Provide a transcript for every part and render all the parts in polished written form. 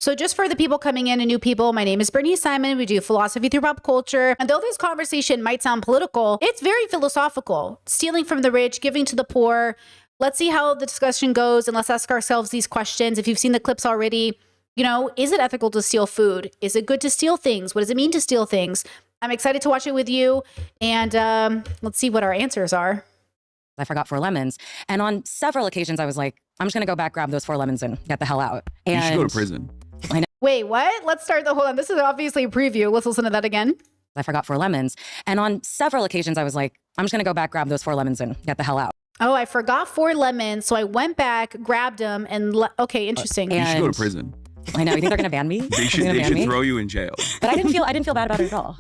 So just for the people coming in and new people, my name is Brittany Simon. We do philosophy through pop culture. And though this conversation might sound political, it's very philosophical. Stealing from the rich, giving to the poor. Let's see how the discussion goes and let's ask ourselves these questions. If you've seen the clips already, is it ethical to steal food? Is it good to steal things? What does it mean to steal things? I'm excited to watch it with you. And let's see what our answers are. I forgot 4 lemons. And on several occasions, I was like, I'm just going to go back, grab those 4 lemons and get the hell out. And you should go to prison. I know. Wait, what? Let's start hold on. This is obviously a preview. Let's listen to that again. I forgot 4 lemons. And on several occasions, I was like, I'm just going to go back, grab those 4 lemons and get the hell out. Oh, I forgot 4 lemons. So I went back, grabbed them, and okay, interesting. You should go to prison. I know. You think they're going to ban me? They should throw you in jail. But I didn't feel bad about it at all.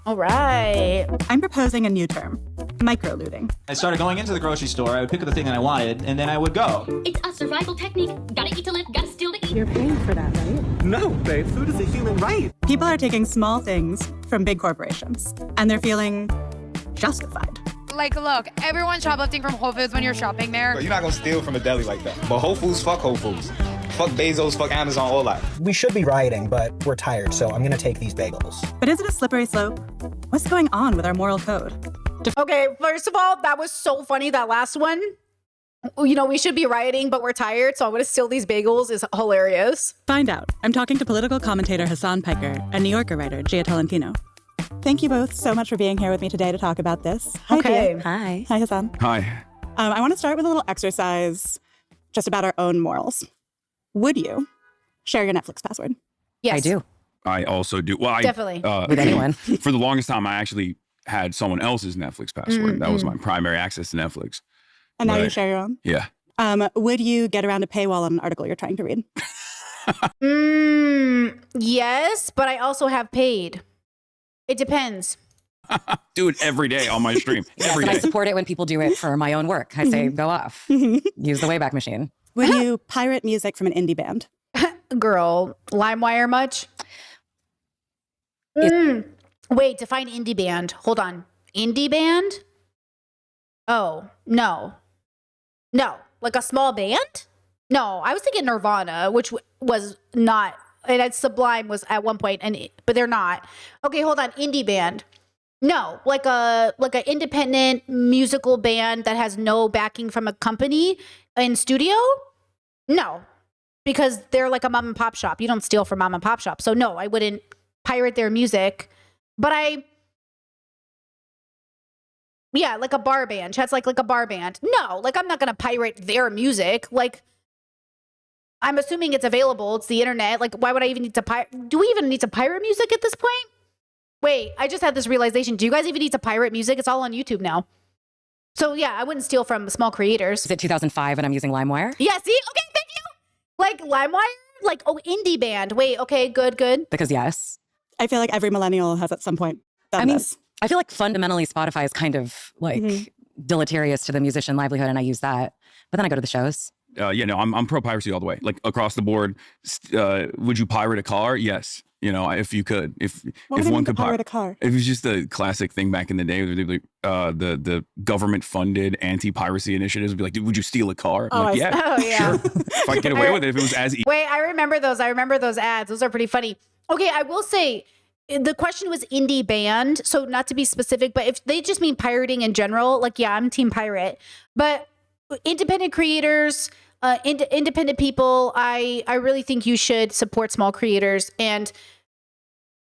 All right. I'm proposing a new term, micro-looting. I started going into the grocery store, I would pick up the thing that I wanted, and then I would go. It's a survival technique. Gotta eat to live, gotta steal to eat. You're paying for that, right? No, babe, food is a human right. People are taking small things from big corporations, and they're feeling justified. Like, look, everyone's shoplifting from Whole Foods when you're shopping there. You're not gonna steal from a deli like that. But Whole Foods, fuck Whole Foods. Fuck Bezos, fuck Amazon, all that. We should be rioting, but we're tired, so I'm gonna take these bagels. But is it a slippery slope? What's going on with our moral code? Okay, first of all, that was so funny, that last one. We should be rioting, but we're tired, so I'm going to steal these bagels is hilarious. Find out. I'm talking to political commentator Hassan Piker and New Yorker writer Gia Tolentino. Thank you both so much for being here with me today to talk about this. Hi, Okay. Gia. Hi. Hi, Hassan. Hi. I want to start with a little exercise just about our own morals. Would you share your Netflix password? Yes. I do. I also do. Well, Definitely. With anyone. For the longest time, I actually had someone else's Netflix password. That was my primary access to Netflix. And now Right. you share your own? Yeah. Would you get around a paywall on an article you're trying to read? Yes, but I also have paid. It depends. Do it every day on my stream. Every I day. support it when people do it for my own work. I say, go off. Use the Wayback Machine. Would you pirate music from an indie band? Girl, LimeWire much? Wait, define indie band. Hold on. Indie band? Oh, no. No. Like a small band? No, I was thinking Nirvana, which was not, and Sublime was at one point, but they're not. Okay, hold on. Indie band. No, like a independent musical band that has no backing from a company in studio? No, because they're like a mom and pop shop. You don't steal from mom and pop shop. So no, I wouldn't pirate their music. But like a bar band. Chat's like a bar band. No, like I'm not going to pirate their music. Like I'm assuming it's available. It's the internet. Like why would I even need to pirate? Do we even need to pirate music at this point? Wait, I just had this realization. Do you guys even need to pirate music? It's all on YouTube now. So yeah, I wouldn't steal from small creators. Is it 2005 and I'm using LimeWire? Yeah, see? Okay, thank you. Like LimeWire? Like, indie band. Wait, okay, good. Because yes. I feel like every millennial has at some point done this. I feel like fundamentally Spotify is kind of like deleterious to the musician livelihood, and I use that. But then I go to the shows. I'm pro piracy all the way. Like across the board. Would you pirate a car? Yes. If you could, if one could pirate a car, it was just a classic thing back in the day. The government funded anti-piracy initiatives would be like, "Dude, would you steal a car?" I'm like, yeah, yeah. sure. If I get away with it, if it was as easy. Wait, I remember those. I remember those ads. Those are pretty funny. Okay, I will say the question was indie band, so not to be specific, but if they just mean pirating in general, like yeah, I'm team pirate. But independent creators. Independent people, I really think you should support small creators and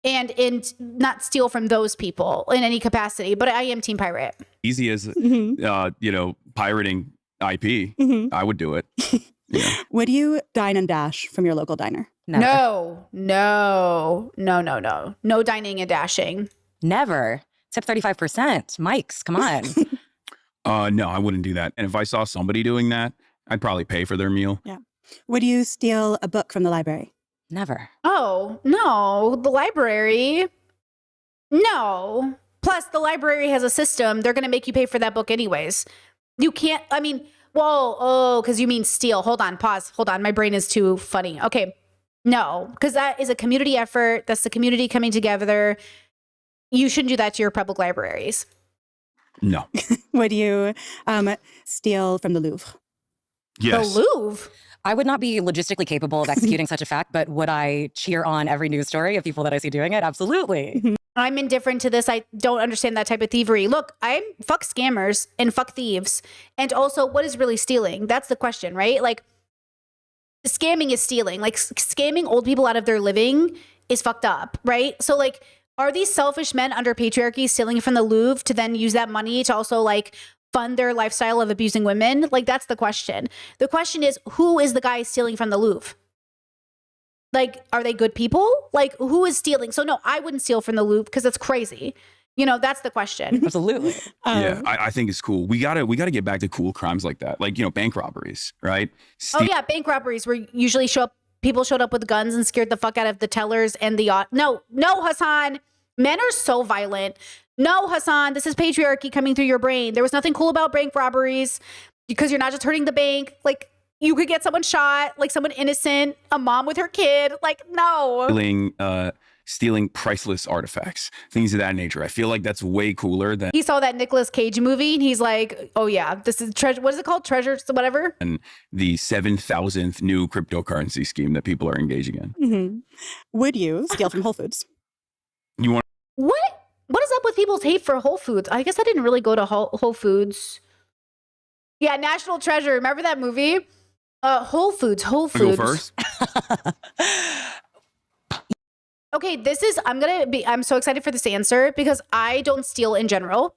not steal from those people in any capacity. But I am team pirate. Easy as pirating IP, I would do it. Yeah. Would you dine and dash from your local diner? Never. No dining and dashing. Never. Tip 35%. Mike's, come on. No, I wouldn't do that. And if I saw somebody doing that, I'd probably pay for their meal. Yeah. Would you steal a book from the library? Never. Oh, no. The library? No. Plus, the library has a system. They're going to make you pay for that book anyways. You can't, because you mean steal. Hold on, pause. Hold on. My brain is too funny. Okay. No, because that is a community effort. That's the community coming together. You shouldn't do that to your public libraries. No. Would you steal from the Louvre? Yes. The Louvre. I would not be logistically capable of executing such a fact, but would I cheer on every news story of people that I see doing it? Absolutely. I'm indifferent to this. I don't understand that type of thievery. Look, I'm fuck scammers and fuck thieves. And also, what is really stealing? That's the question, right? Like, scamming is stealing. Like, scamming old people out of their living is fucked up, right? So, like, are these selfish men under patriarchy stealing from the Louvre to then use that money to also, like, fund their lifestyle of abusing women? Like, that's the question. The question is, who is the guy stealing from the Louvre? Like, are they good people? Like, who is stealing? So no, I wouldn't steal from the Louvre because that's crazy. You know, that's the question. Absolutely. Yeah, I think it's cool. We gotta get back to cool crimes like that, like, you know, bank robberies, right? Oh yeah, bank robberies where usually people showed up with guns and scared the fuck out of the tellers and the no, Hassan. Men are so violent. No, Hassan, this is patriarchy coming through your brain. There was nothing cool about bank robberies because you're not just hurting the bank. Like, you could get someone shot, like someone innocent, a mom with her kid. Like, no. Stealing priceless artifacts, things of that nature. I feel like that's way cooler than. He saw that Nicolas Cage movie and he's like, oh yeah, this is treasure. What is it called? Treasure, whatever. And the 7,000th new cryptocurrency scheme that people are engaging in. Mm-hmm. Would you steal from Whole Foods? You want? What is up with people's hate for Whole Foods? I guess I didn't really go to Whole Foods. Yeah, National Treasure. Remember that movie? Whole Foods. Go first. Okay, I'm so excited for this answer because I don't steal in general.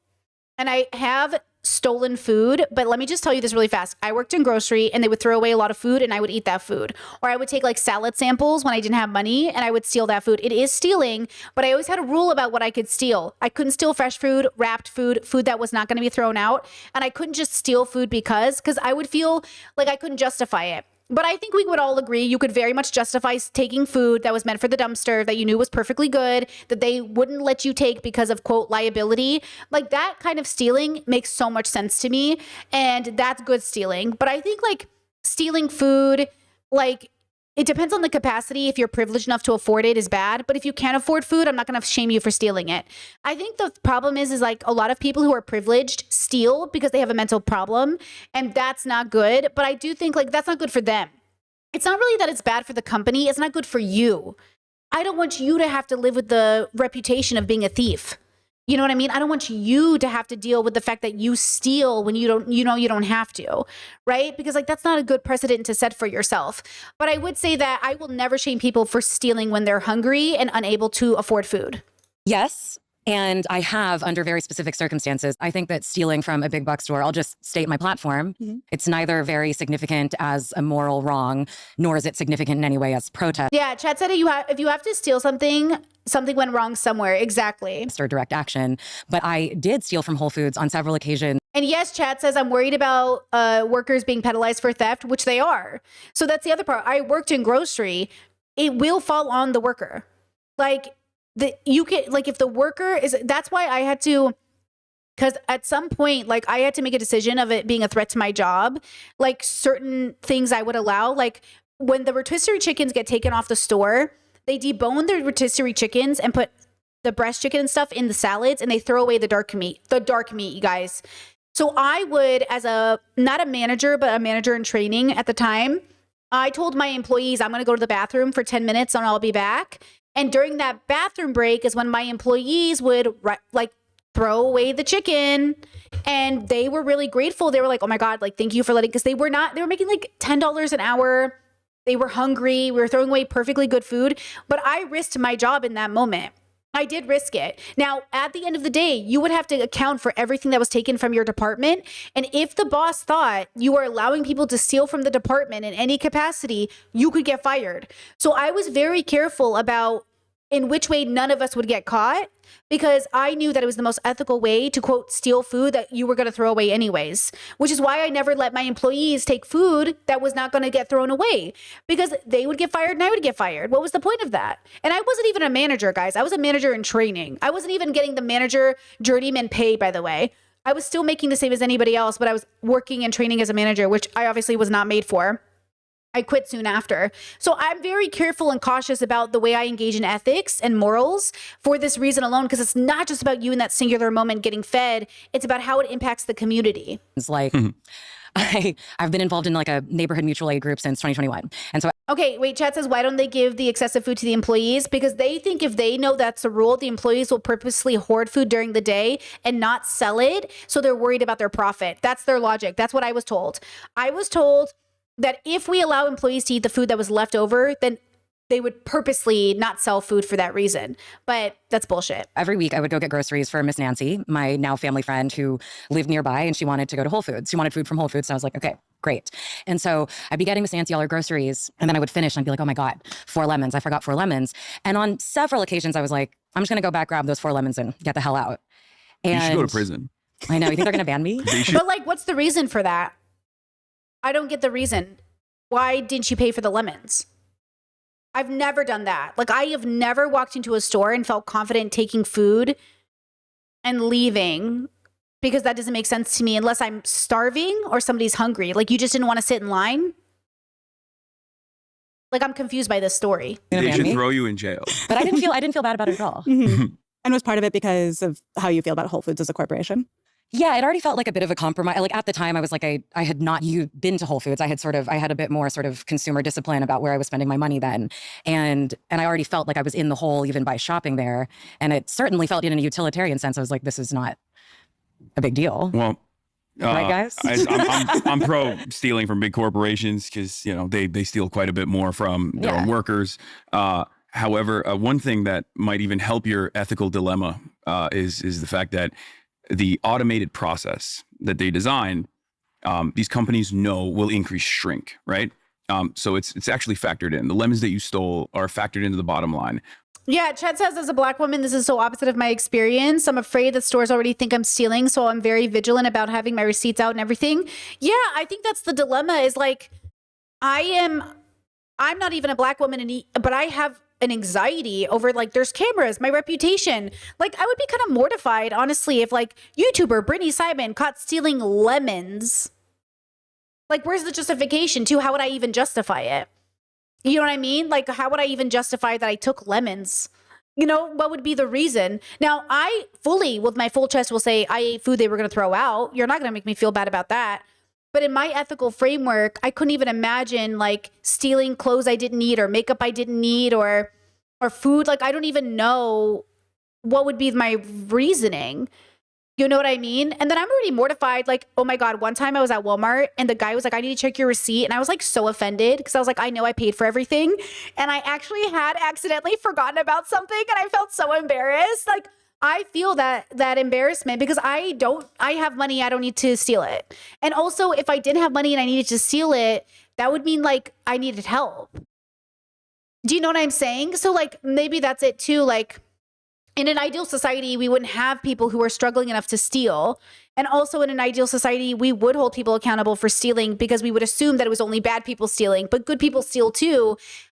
And I have stolen food, but let me just tell you this really fast. I worked in grocery and they would throw away a lot of food and I would eat that food. Or I would take like salad samples when I didn't have money and I would steal that food. It is stealing, but I always had a rule about what I could steal. I couldn't steal fresh food, wrapped food, food that was not going to be thrown out. And I couldn't just steal food because I would feel like I couldn't justify it. But I think we would all agree you could very much justify taking food that was meant for the dumpster that you knew was perfectly good, that they wouldn't let you take because of, quote, liability. Like, that kind of stealing makes so much sense to me. And that's good stealing. But I think, like, stealing food, like, it depends on the capacity. If you're privileged enough to afford it is bad. But if you can't afford food, I'm not going to shame you for stealing it. I think the problem is like a lot of people who are privileged steal because they have a mental problem. And that's not good. But I do think like that's not good for them. It's not really that it's bad for the company. It's not good for you. I don't want you to have to live with the reputation of being a thief. You know what I mean? I don't want you to have to deal with the fact that you steal when you don't have to, right? Because like that's not a good precedent to set for yourself. But I would say that I will never shame people for stealing when they're hungry and unable to afford food. Yes. And I have, under very specific circumstances, I think that stealing from a big box store, I'll just state my platform. Mm-hmm. It's neither very significant as a moral wrong, nor is it significant in any way as protest. Yeah, Chad said if you have to steal something went wrong somewhere. Exactly. Or direct action. But I did steal from Whole Foods on several occasions. And yes, Chad says, I'm worried about workers being penalized for theft, which they are. So that's the other part. I worked in grocery. It will fall on the worker. Like, if the worker is, that's why I had to, because at some point, like I had to make a decision of it being a threat to my job, like certain things I would allow, like when the rotisserie chickens get taken off the store, they debone the rotisserie chickens and put the breast chicken and stuff in the salads and they throw away the dark meat, you guys. So I would, as not a manager, but a manager in training at the time, I told my employees, I'm going to go to the bathroom for 10 minutes and I'll be back. And during that bathroom break is when my employees would like throw away the chicken. And they were really grateful. They were like, oh my God, like, thank you for letting, because they were making like $10 an hour. They were hungry. We were throwing away perfectly good food. But I risked my job in that moment. I did risk it. Now, at the end of the day, you would have to account for everything that was taken from your department. And if the boss thought you were allowing people to steal from the department in any capacity, you could get fired. So I was very careful about in which way none of us would get caught, because I knew that it was the most ethical way to, quote, steal food that you were going to throw away anyways, which is why I never let my employees take food that was not going to get thrown away, because they would get fired and I would get fired. What was the point of that? And I wasn't even a manager, guys. I was a manager in training. I wasn't even getting the manager journeyman pay, by the way. I was still making the same as anybody else, but I was working and training as a manager, which I obviously was not made for. I quit soon after. So I'm very careful and cautious about the way I engage in ethics and morals for this reason alone, because it's not just about you in that singular moment getting fed. It's about how it impacts the community. It's like I've been involved in like a neighborhood mutual aid group since 2021. And so Okay, wait, chat says, why don't they give the excessive food to the employees? Because they think if they know that's the rule, the employees will purposely hoard food during the day and not sell it. So they're worried about their profit. That's their logic. That's what I was told. I was told that if we allow employees to eat the food that was left over, then they would purposely not sell food for that reason. But that's bullshit. every week I would go get groceries for Miss Nancy, my now family friend who lived nearby, and she wanted to go to Whole Foods. She wanted food from Whole Foods. So I was like, okay, great. And so I'd be getting Miss Nancy all her groceries, and then I would finish and I'd be like, oh my God, 4 lemons. I forgot 4 lemons. And on several occasions I was like, I'm just going to go back, grab those 4 lemons and get the hell out. And you should go to prison. I know. You think they're going to ban me? But like, what's the reason for that? I don't get the reason. Why didn't you pay for the lemons? I've never done that. Like, I have never walked into a store and felt confident taking food and leaving, because that doesn't make sense to me unless I'm starving or somebody's hungry. Like, you just didn't want to sit in line? Like, I'm confused by this story. They should throw you in jail. But I didn't feel bad about it at all. And was part of it because of how you feel about Whole Foods as a corporation? Yeah, it already felt like a bit of a compromise. Like at the time, I was like, I had not been to Whole Foods. I had a bit more sort of consumer discipline about where I was spending my money then. And I already felt like I was in the hole even by shopping there. And it certainly felt in a utilitarian sense. I was like, this is not a big deal. Well, right, guys? I'm pro stealing from big corporations because, they steal quite a bit more from their own workers. However, one thing that might even help your ethical dilemma is the fact that the automated process that they design, these companies know will increase shrink, right? So it's actually factored in. The lemons that you stole are factored into the bottom line. Yeah, Chad says, as a Black woman, this is so opposite of my experience. I'm afraid that stores already think I'm stealing, so I'm very vigilant about having my receipts out and everything. Yeah, I think that's the dilemma, is like, I'm not even a Black woman, but I have an anxiety over, like, there's cameras, my reputation. Like, I would be kind of mortified, honestly, if like YouTuber Brittany Simon caught stealing lemons. Like, where's the justification too? How would I even justify it? You know what I mean? Like, how would I even justify that I took lemons? What would be the reason? Now, I fully, with my full chest, will say I ate food they were going to throw out. You're not going to make me feel bad about that. But in my ethical framework, I couldn't even imagine like stealing clothes I didn't need or makeup I didn't need or food. Like, I don't even know what would be my reasoning. You know what I mean? And then I'm already mortified. Like, oh my God, one time I was at Walmart and the guy was like, I need to check your receipt. And I was like so offended because I was like, I know I paid for everything. And I actually had accidentally forgotten about something and I felt so embarrassed. Like, I feel that embarrassment because I have money. I don't need to steal it. And also, if I didn't have money and I needed to steal it, that would mean like I needed help. Do you know what I'm saying? So like, maybe that's it too. Like, in an ideal society, we wouldn't have people who are struggling enough to steal. And also in an ideal society, we would hold people accountable for stealing because we would assume that it was only bad people stealing, but good people steal too.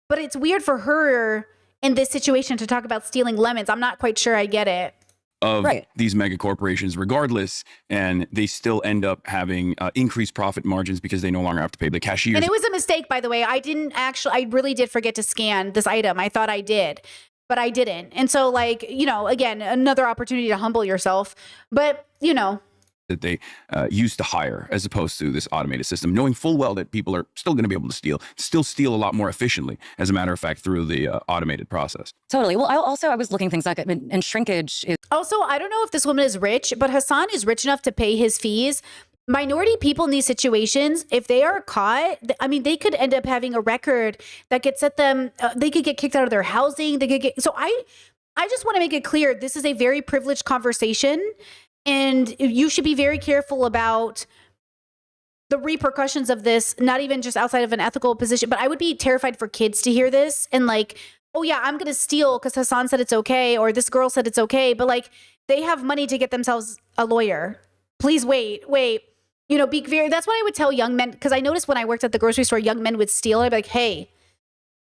But it's weird for her in this situation to talk about stealing lemons. I'm not quite sure I get it. Of these mega corporations regardless, and they still end up having increased profit margins because they no longer have to pay the cashiers. And it was a mistake, by the way. I really did forget to scan this item. I thought I did, but I didn't. And so like, again, another opportunity to humble yourself, but that they used to hire as opposed to this automated system, knowing full well that people are still going to be able to steal a lot more efficiently, as a matter of fact, through the automated process. Totally. Well, I was looking things up, and shrinkage is... Also, I don't know if this woman is rich, but Hassan is rich enough to pay his fees. Minority people in these situations, if they are caught, I mean, they could end up having a record that could set them, they could get kicked out of their housing. So I just want to make it clear, this is a very privileged conversation. And you should be very careful about the repercussions of this, not even just outside of an ethical position, but I would be terrified for kids to hear this and like, oh yeah, I'm going to steal because Hassan said it's okay, or this girl said it's okay, but like they have money to get themselves a lawyer. Please wait. That's what I would tell young men, because I noticed when I worked at the grocery store, young men would steal. I'd be like, hey,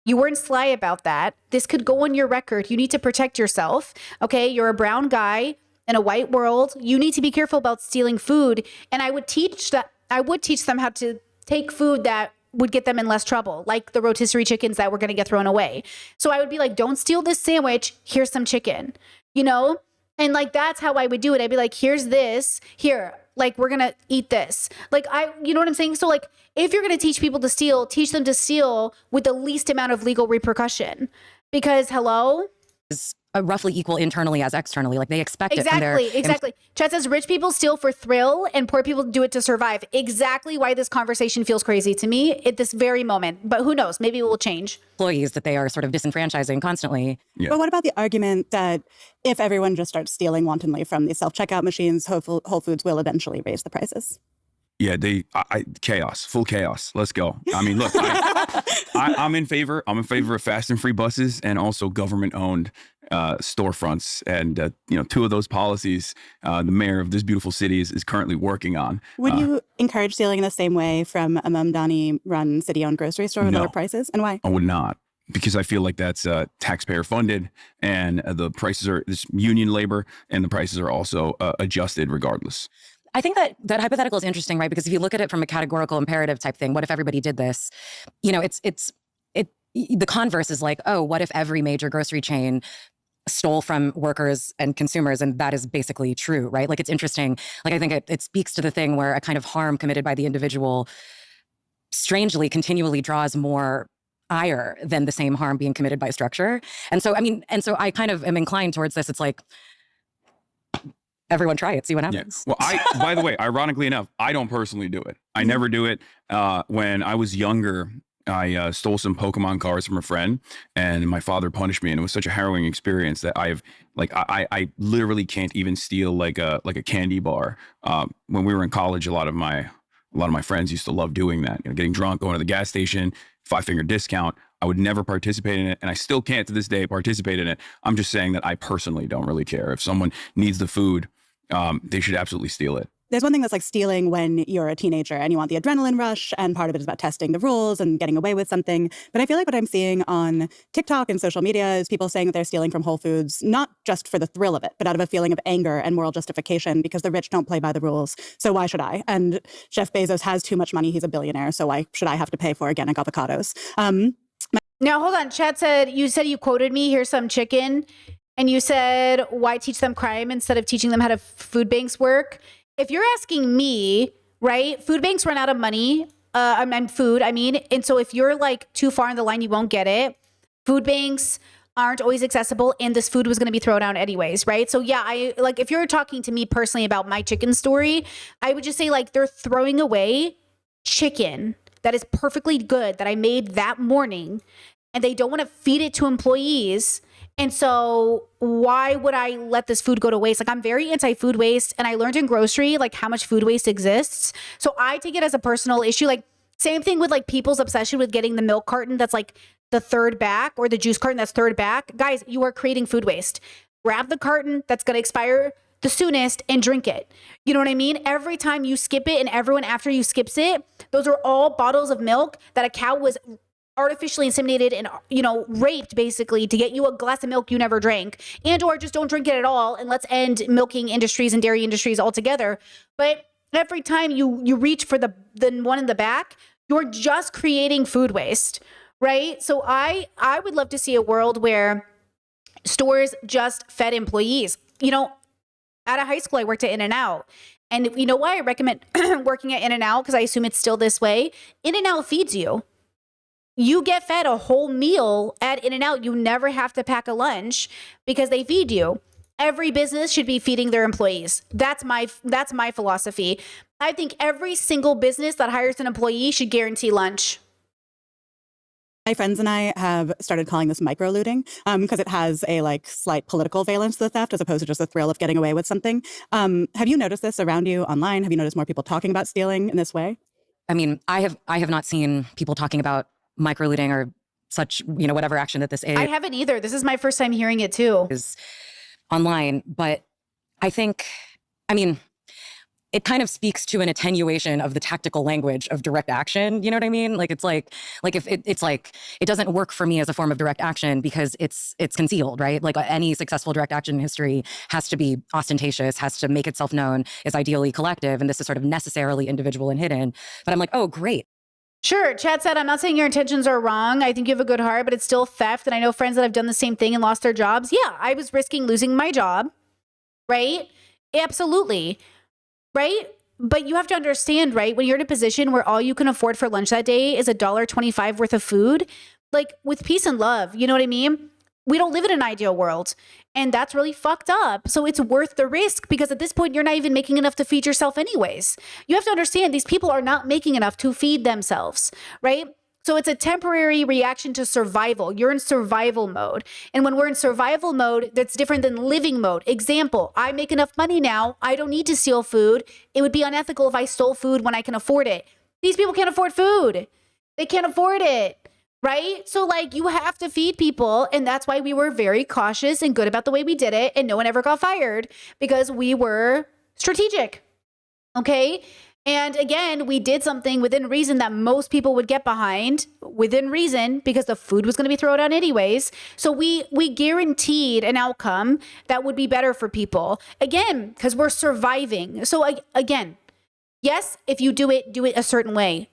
you weren't sly about that. This could go on your record. You need to protect yourself. Okay, you're a brown guy in a white world. You need to be careful about stealing food. And I would teach them how to take food that would get them in less trouble, like the rotisserie chickens that were going to get thrown away. So I would be like, don't steal this sandwich. Here's some chicken, And like, that's how I would do it. I'd be like, here's this. Here, Like, we're going to eat this. Like, you know what I'm saying? So like, if you're going to teach people to steal, teach them to steal with the least amount of legal repercussion. Because hello? Is roughly equal internally as externally. Like they expect it from their... Exactly. Chat says rich people steal for thrill and poor people do it to survive. Exactly why this conversation feels crazy to me at this very moment. But who knows? Maybe it will change. Employees that they are sort of disenfranchising constantly. Yeah. But what about the argument that if everyone just starts stealing wantonly from these self-checkout machines, Whole Foods will eventually raise the prices? Yeah, chaos, full chaos. Let's go. I mean, look, I'm in favor of fast and free buses and also government-owned storefronts. And, two of those policies, the mayor of this beautiful city is currently working on. Would you encourage stealing in the same way from a Mamdani-run city-owned grocery store with lower prices? And why? I would not. Because I feel like that's taxpayer funded, and the prices are this union labor, and the prices are also adjusted regardless. I think that hypothetical is interesting, right? Because if you look at it from a categorical imperative type thing, what if everybody did this? The converse is like, oh, what if every major grocery chain stole from workers and consumers? And that is basically true, right? Like, it's interesting. Like, I think it speaks to the thing where a kind of harm committed by the individual strangely continually draws more ire than the same harm being committed by structure. And so I kind of am inclined towards this. It's like, everyone try it, see what happens. Yeah. Well, by the way, ironically enough, I don't personally do it. I never do it. When I was younger, I stole some Pokemon cards from a friend, and my father punished me, and it was such a harrowing experience that I literally can't even steal like a candy bar. When we were in college, a lot of my friends used to love doing that. Getting drunk, going to the gas station, 5-finger discount. I would never participate in it, and I still can't to this day participate in it. I'm just saying that I personally don't really care. If someone needs the food, they should absolutely steal it. There's one thing that's like stealing when you're a teenager and you want the adrenaline rush, and part of it is about testing the rules and getting away with something. But I feel like what I'm seeing on TikTok and social media is people saying that they're stealing from Whole Foods, not just for the thrill of it, but out of a feeling of anger and moral justification because the rich don't play by the rules. So why should I? And Jeff Bezos has too much money. He's a billionaire. So why should I have to pay for organic avocados? Now, hold on. Chad said you quoted me. Here's some chicken. And you said, why teach them crime instead of teaching them how to food banks work? If you're asking me, right, food banks run out of money, food. And so if you're like too far in the line, you won't get it. Food banks aren't always accessible, and this food was going to be thrown out anyways, right? So yeah, if you're talking to me personally about my chicken story, I would just say like they're throwing away chicken that is perfectly good that I made that morning, and they don't want to feed it to employees. And so why would I let this food go to waste? Like, I'm very anti-food waste, and I learned in grocery, like, how much food waste exists. So I take it as a personal issue. Like, same thing with like people's obsession with getting the milk carton that's like the third back, or the juice carton that's third back. Guys, you are creating food waste. Grab the carton that's going to expire the soonest and drink it. You know what I mean? Every time you skip it, and everyone after you skips it, those are all bottles of milk that a cow was artificially inseminated and, raped basically to get you a glass of milk you never drank, and or just don't drink it at all, and let's end milking industries and dairy industries altogether. But every time you reach for the one in the back, you're just creating food waste, right? So I would love to see a world where stores just fed employees. Out of high school, I worked at In-N-Out. And you know why I recommend working at In-N-Out? Because I assume it's still this way. In-N-Out feeds you. You get fed a whole meal at In-N-Out. You never have to pack a lunch because they feed you. Every business should be feeding their employees. That's my philosophy. I think every single business that hires an employee should guarantee lunch. My friends and I have started calling this micro-looting because it has a slight political valence to the theft as opposed to just the thrill of getting away with something. Have you noticed this around you online? Have you noticed more people talking about stealing in this way? I mean, I have not seen people talking about micro-looting or such, whatever action at this age. I haven't either. This is my first time hearing it too. Is online, but I think, it kind of speaks to an attenuation of the tactical language of direct action. You know what I mean? It doesn't work for me as a form of direct action because it's concealed, right? Like any successful direct action in history has to be ostentatious, has to make itself known, is ideally collective, and this is sort of necessarily individual and hidden. But I'm like, oh, great. Sure. Chad said, I'm not saying your intentions are wrong. I think you have a good heart, but it's still theft. And I know friends that have done the same thing and lost their jobs. Yeah, I was risking losing my job, right? Absolutely. Right? But you have to understand, right? When you're in a position where all you can afford for lunch that day is $1.25 worth of food, like with peace and love, you know what I mean? We don't live in an ideal world. And that's really fucked up. So it's worth the risk because at this point, you're not even making enough to feed yourself anyways. You have to understand these people are not making enough to feed themselves, right? So it's a temporary reaction to survival. You're in survival mode. And when we're in survival mode, that's different than living mode. Example, I make enough money now. I don't need to steal food. It would be unethical if I stole food when I can afford it. These people can't afford food. They can't afford it, right? So like you have to feed people. And that's why we were very cautious and good about the way we did it. And no one ever got fired because we were strategic. Okay. And again, we did something within reason that most people would get behind within reason because the food was going to be thrown out anyways. So we guaranteed an outcome that would be better for people. Again, because we're surviving. So again, yes, if you do it a certain way.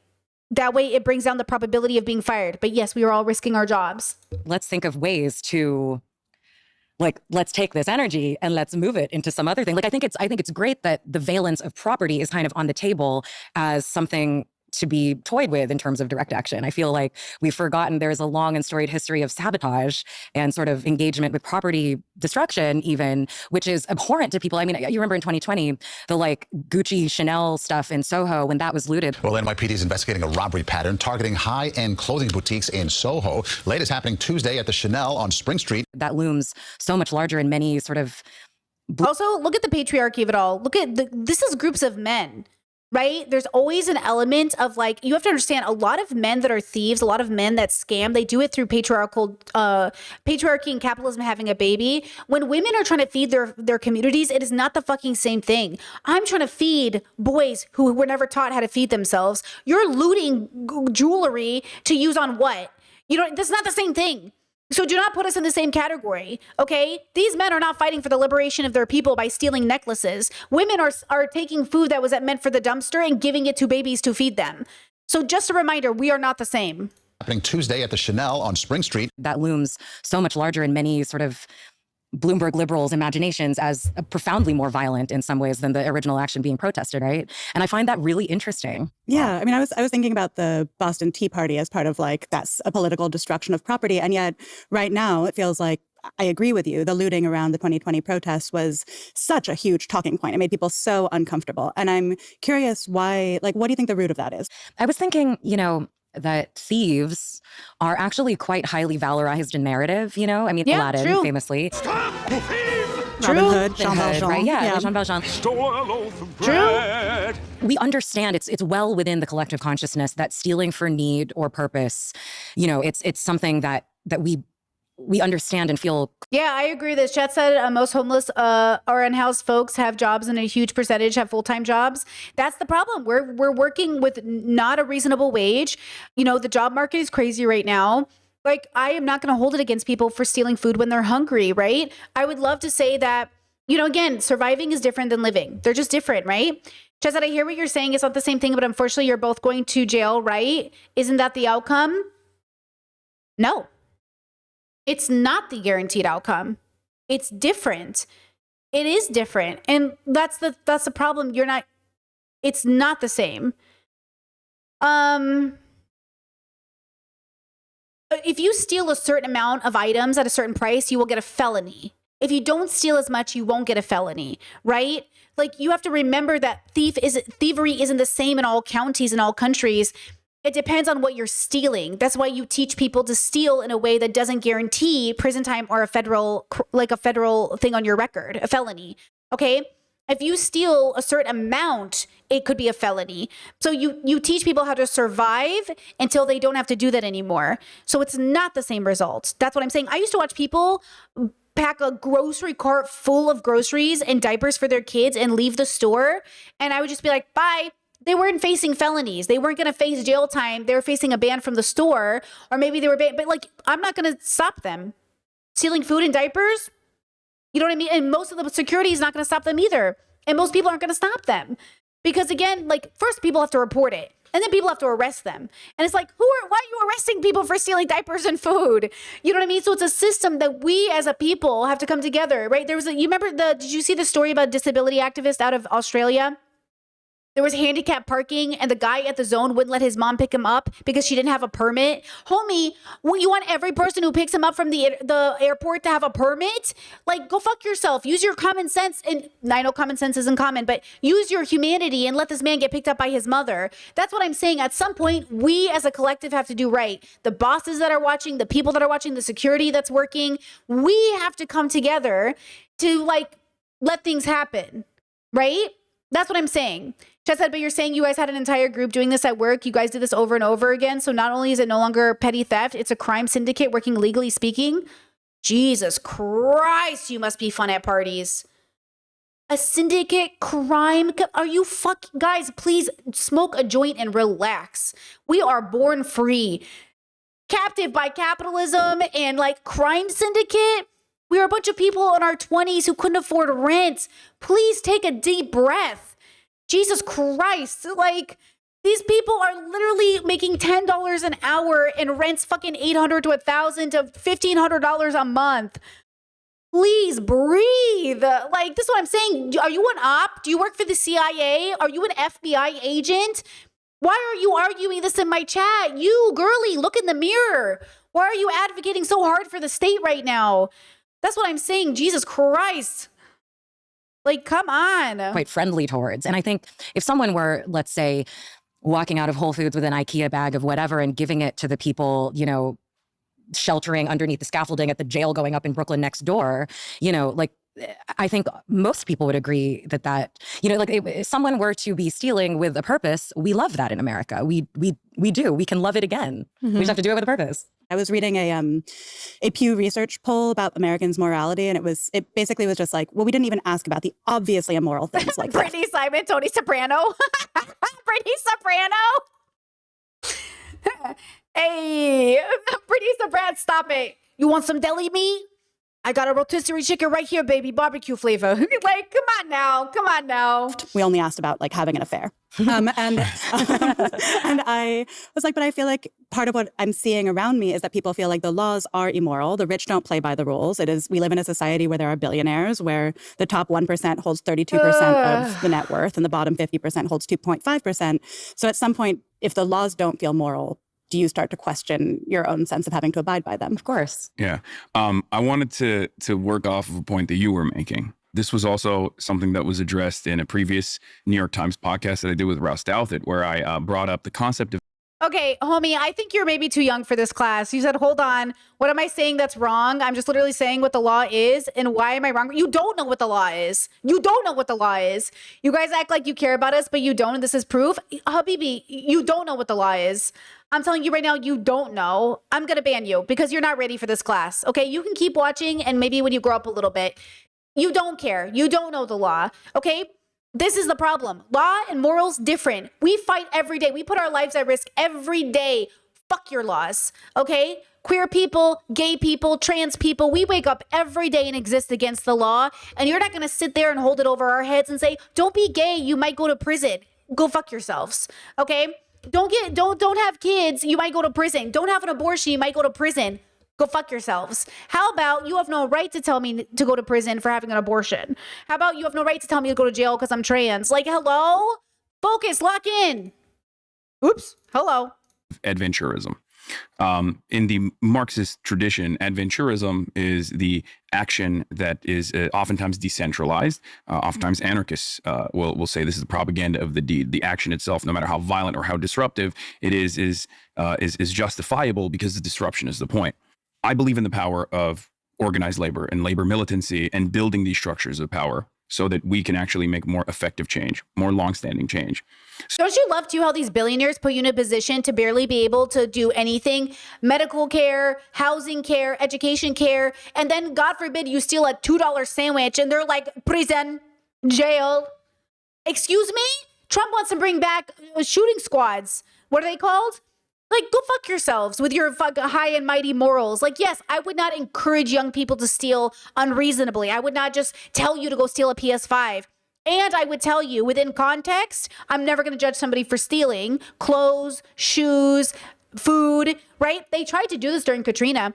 That way it brings down the probability of being fired. But yes, we are all risking our jobs. Let's think of ways to let's take this energy and let's move it into some other thing. Like, I think it's great that the valence of property is kind of on the table as something to be toyed with in terms of direct action. I feel like we've forgotten there's a long and storied history of sabotage and sort of engagement with property destruction even, which is abhorrent to people. I mean, you remember in 2020, the like Gucci, Chanel stuff in Soho when that was looted. Well, NYPD is investigating a robbery pattern targeting high-end clothing boutiques in Soho. Latest happening Tuesday at the Chanel on Spring Street. That looms so much larger in many sort of... Also, look at the patriarchy of it all. Look at this is groups of men. Right? There's always an element of like, you have to understand a lot of men that are thieves, a lot of men that scam, they do it through patriarchy and capitalism having a baby. When women are trying to feed their communities, it is not the fucking same thing. I'm trying to feed boys who were never taught how to feed themselves. You're looting jewelry to use on what? You know, that's not the same thing. So do not put us in the same category, okay? These men are not fighting for the liberation of their people by stealing necklaces. Women are taking food that was meant for the dumpster and giving it to babies to feed them. So just a reminder, we are not the same. Happening Tuesday at the Chanel on Spring Street. That looms so much larger in many sort of Bloomberg liberals' imaginations as profoundly more violent in some ways than the original action being protested, right? And I find that really interesting. Yeah, I mean, I was thinking about the Boston Tea Party as part of like, that's a political destruction of property. And yet right now it feels like, I agree with you, the looting around the 2020 protests was such a huge talking point. It made people so uncomfortable. And I'm curious why, like, what do you think the root of that is? I was thinking, that thieves are actually quite highly valorized in narrative, I mean, Aladdin, true. famously. Stop the thief! Robin Hood, Jean Hood, Valjean. right? Yeah, Jean Valjean. Stole a loaf of bread. We understand it's well within the collective consciousness that stealing for need or purpose, it's something that we understand and feel. Yeah, I agree. This chat said most homeless or unhoused folks have jobs and a huge percentage have full-time jobs. That's the problem. We're working with not a reasonable wage. The job market is crazy right now. Like, I am not going to hold it against people for stealing food when they're hungry, right? I would love to say that, again, surviving is different than living. They're just different, right? Chad said, I hear what you're saying. It's not the same thing, but unfortunately, you're both going to jail, right? Isn't that the outcome? No. It's not the guaranteed outcome. It's different. It is different. And that's the problem. It's not the same. If you steal a certain amount of items at a certain price, you will get a felony. If you don't steal as much, you won't get a felony, right? Like, you have to remember that thievery isn't the same in all counties and all countries. It depends on what you're stealing. That's why you teach people to steal in a way that doesn't guarantee prison time or a federal thing on your record, a felony. Okay? If you steal a certain amount, it could be a felony. So you teach people how to survive until they don't have to do that anymore. So it's not the same result. That's what I'm saying. I used to watch people pack a grocery cart full of groceries and diapers for their kids and leave the store. And I would just be like, bye. They weren't facing felonies. They weren't going to face jail time. They were facing a ban from the store, or maybe they were banned. But like, I'm not going to stop them. Stealing food and diapers, you know what I mean? And most of the security is not going to stop them either. And most people aren't going to stop them. Because again, like, first people have to report it. And then people have to arrest them. And it's like, why are you arresting people for stealing diapers and food? You know what I mean? So it's a system that we as a people have to come together, right? Did you see the story about a disability activist out of Australia? There was handicap parking and the guy at the zone wouldn't let his mom pick him up because she didn't have a permit. Homie, you want every person who picks him up from the airport to have a permit? Like, go fuck yourself. Use your common sense. And I know common sense isn't common, but use your humanity and let this man get picked up by his mother. That's what I'm saying. At some point, we as a collective have to do right. The bosses that are watching, the people that are watching, the security that's working, we have to come together to like let things happen, right? That's what I'm saying. Chad said, but you're saying you guys had an entire group doing this at work. You guys did this over and over again. So not only is it no longer petty theft, it's a crime syndicate working legally speaking. Jesus Christ, you must be fun at parties. A syndicate crime? Are you guys, please smoke a joint and relax. We are born free. Captive by capitalism and like crime syndicate. We are a bunch of people in our 20s who couldn't afford rent. Please take a deep breath. Jesus Christ, like, these people are literally making $10 an hour and rents fucking $800 to $1,000 to $1,500 a month. Please breathe. Like, this is what I'm saying. Are you an op? Do you work for the CIA? Are you an FBI agent? Why are you arguing this in my chat? You, girly, look in the mirror. Why are you advocating so hard for the state right now? That's what I'm saying. Jesus Christ. Like, come on. Quite friendly towards. And I think if someone were, let's say, walking out of Whole Foods with an IKEA bag of whatever and giving it to the people, you know, sheltering underneath the scaffolding at the jail going up in Brooklyn next door, you know, like, I think most people would agree that, you know, like if someone were to be stealing with a purpose, we love that in America. We do. We can love it again. We just have to do it with a purpose. I was reading a Pew Research poll about Americans' morality, and it basically was just like, well, we didn't even ask about the obviously immoral things like Brittany Simon, Tony Soprano. Brittany Soprano. Hey, Brittany Soprano, stop it. You want some deli meat? I got a rotisserie chicken right here, baby, barbecue flavor. Like, come on now. We only asked about like having an affair. And I was like, but I feel like part of what I'm seeing around me is that people feel like the laws are immoral. The rich don't play by the rules. We live in a society where there are billionaires, where the top 1% holds 32% of the net worth and the bottom 50% holds 2.5%. So at some point, if the laws don't feel moral, do you start to question your own sense of having to abide by them? Of course. Yeah. I wanted to work off of a point that you were making. This was also something that was addressed in a previous New York Times podcast that I did with Rouse Douthit, where I brought up the concept of. Okay, homie, I think you're maybe too young for this class. You said, hold on. What am I saying that's wrong? I'm just literally saying what the law is. And why am I wrong? You don't know what the law is. You don't know what the law is. You guys act like you care about us, but you don't. And this is proof. Habibi, you don't know what the law is. I'm telling you right now, you don't know. I'm going to ban you because you're not ready for this class. Okay, you can keep watching and maybe when you grow up a little bit, you don't care. You don't know the law. Okay, this is the problem. Law and morals different. We fight every day. We put our lives at risk every day. Fuck your laws. Okay, queer people, gay people, trans people, we wake up every day and exist against the law. And you're not going to sit there and hold it over our heads and say, don't be gay. You might go to prison. Go fuck yourselves. Okay. Don't have kids, you might go to prison. Don't have an abortion, you might go to prison. Go fuck yourselves. How about you have no right to tell me to go to prison for having an abortion? How about you have no right to tell me to go to jail because I'm trans? Like, hello? Focus, lock in. Oops, hello. Adventurism. In the Marxist tradition, adventurism is the action that is oftentimes decentralized. Oftentimes anarchists will say this is the propaganda of the deed. The action itself, no matter how violent or how disruptive it is justifiable because the disruption is the point. I believe in the power of organized labor and labor militancy and building these structures of power so that we can actually make more effective change, more longstanding change. Don't you love too how these billionaires put you in a position to barely be able to do anything? Medical care, housing care, education care, and then God forbid you steal a $2 sandwich and they're like, prison, jail. Excuse me? Trump wants to bring back shooting squads. What are they called? Like, go fuck yourselves with your high and mighty morals. Like, yes, I would not encourage young people to steal unreasonably. I would not just tell you to go steal a PS5. And I would tell you, within context, I'm never going to judge somebody for stealing clothes, shoes, food, right? They tried to do this during Katrina.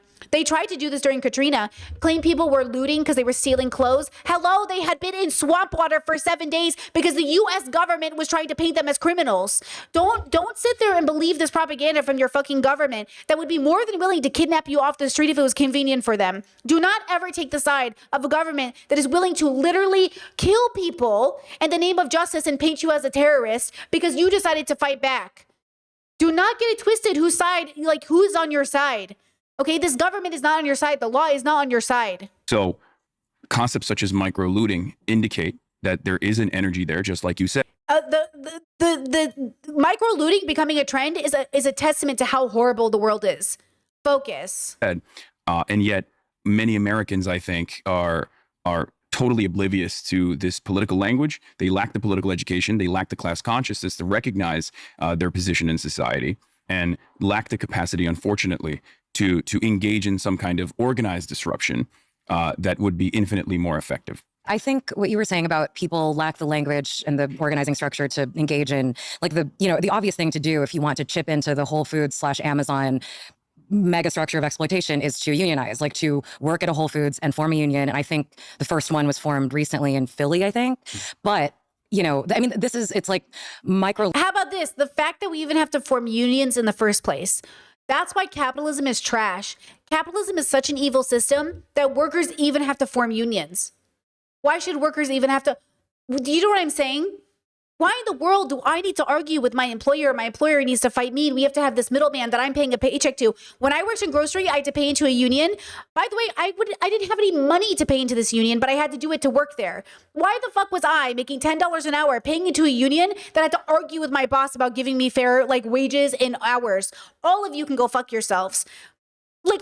Claim people were looting because they were stealing clothes. Hello, they had been in swamp water for 7 days because the US government was trying to paint them as criminals. Don't sit there and believe this propaganda from your fucking government that would be more than willing to kidnap you off the street if it was convenient for them. Do not ever take the side of a government that is willing to literally kill people in the name of justice and paint you as a terrorist because you decided to fight back. Do not get it twisted who's on your side. Okay, this government is not on your side. The law is not on your side. So concepts such as micro looting indicate that there is an energy there, just like you said. The micro looting becoming a trend is a testament to how horrible the world is. Focus. And yet many Americans, I think, are totally oblivious to this political language. They lack the political education. They lack the class consciousness to recognize their position in society, and lack the capacity, unfortunately, to engage in some kind of organized disruption that would be infinitely more effective. I think what you were saying about people lack the language and the organizing structure to engage in, like, the obvious thing to do if you want to chip into the Whole Foods / Amazon mega structure of exploitation is to unionize, like to work at a Whole Foods and form a union. And I think the first one was formed recently in Philly, I think. But it's like micro. How about this? The fact that we even have to form unions in the first place. That's why capitalism is trash. Capitalism is such an evil system that workers even have to form unions. Why should workers even have to? Do you know what I'm saying? Why in the world do I need to argue with my employer? My employer needs to fight me, and we have to have this middleman that I'm paying a paycheck to. When I worked in grocery, I had to pay into a union. By the way, I didn't have any money to pay into this union, but I had to do it to work there. Why the fuck was I making $10 an hour paying into a union that I had to argue with my boss about giving me fair wages and hours? All of you can go fuck yourselves.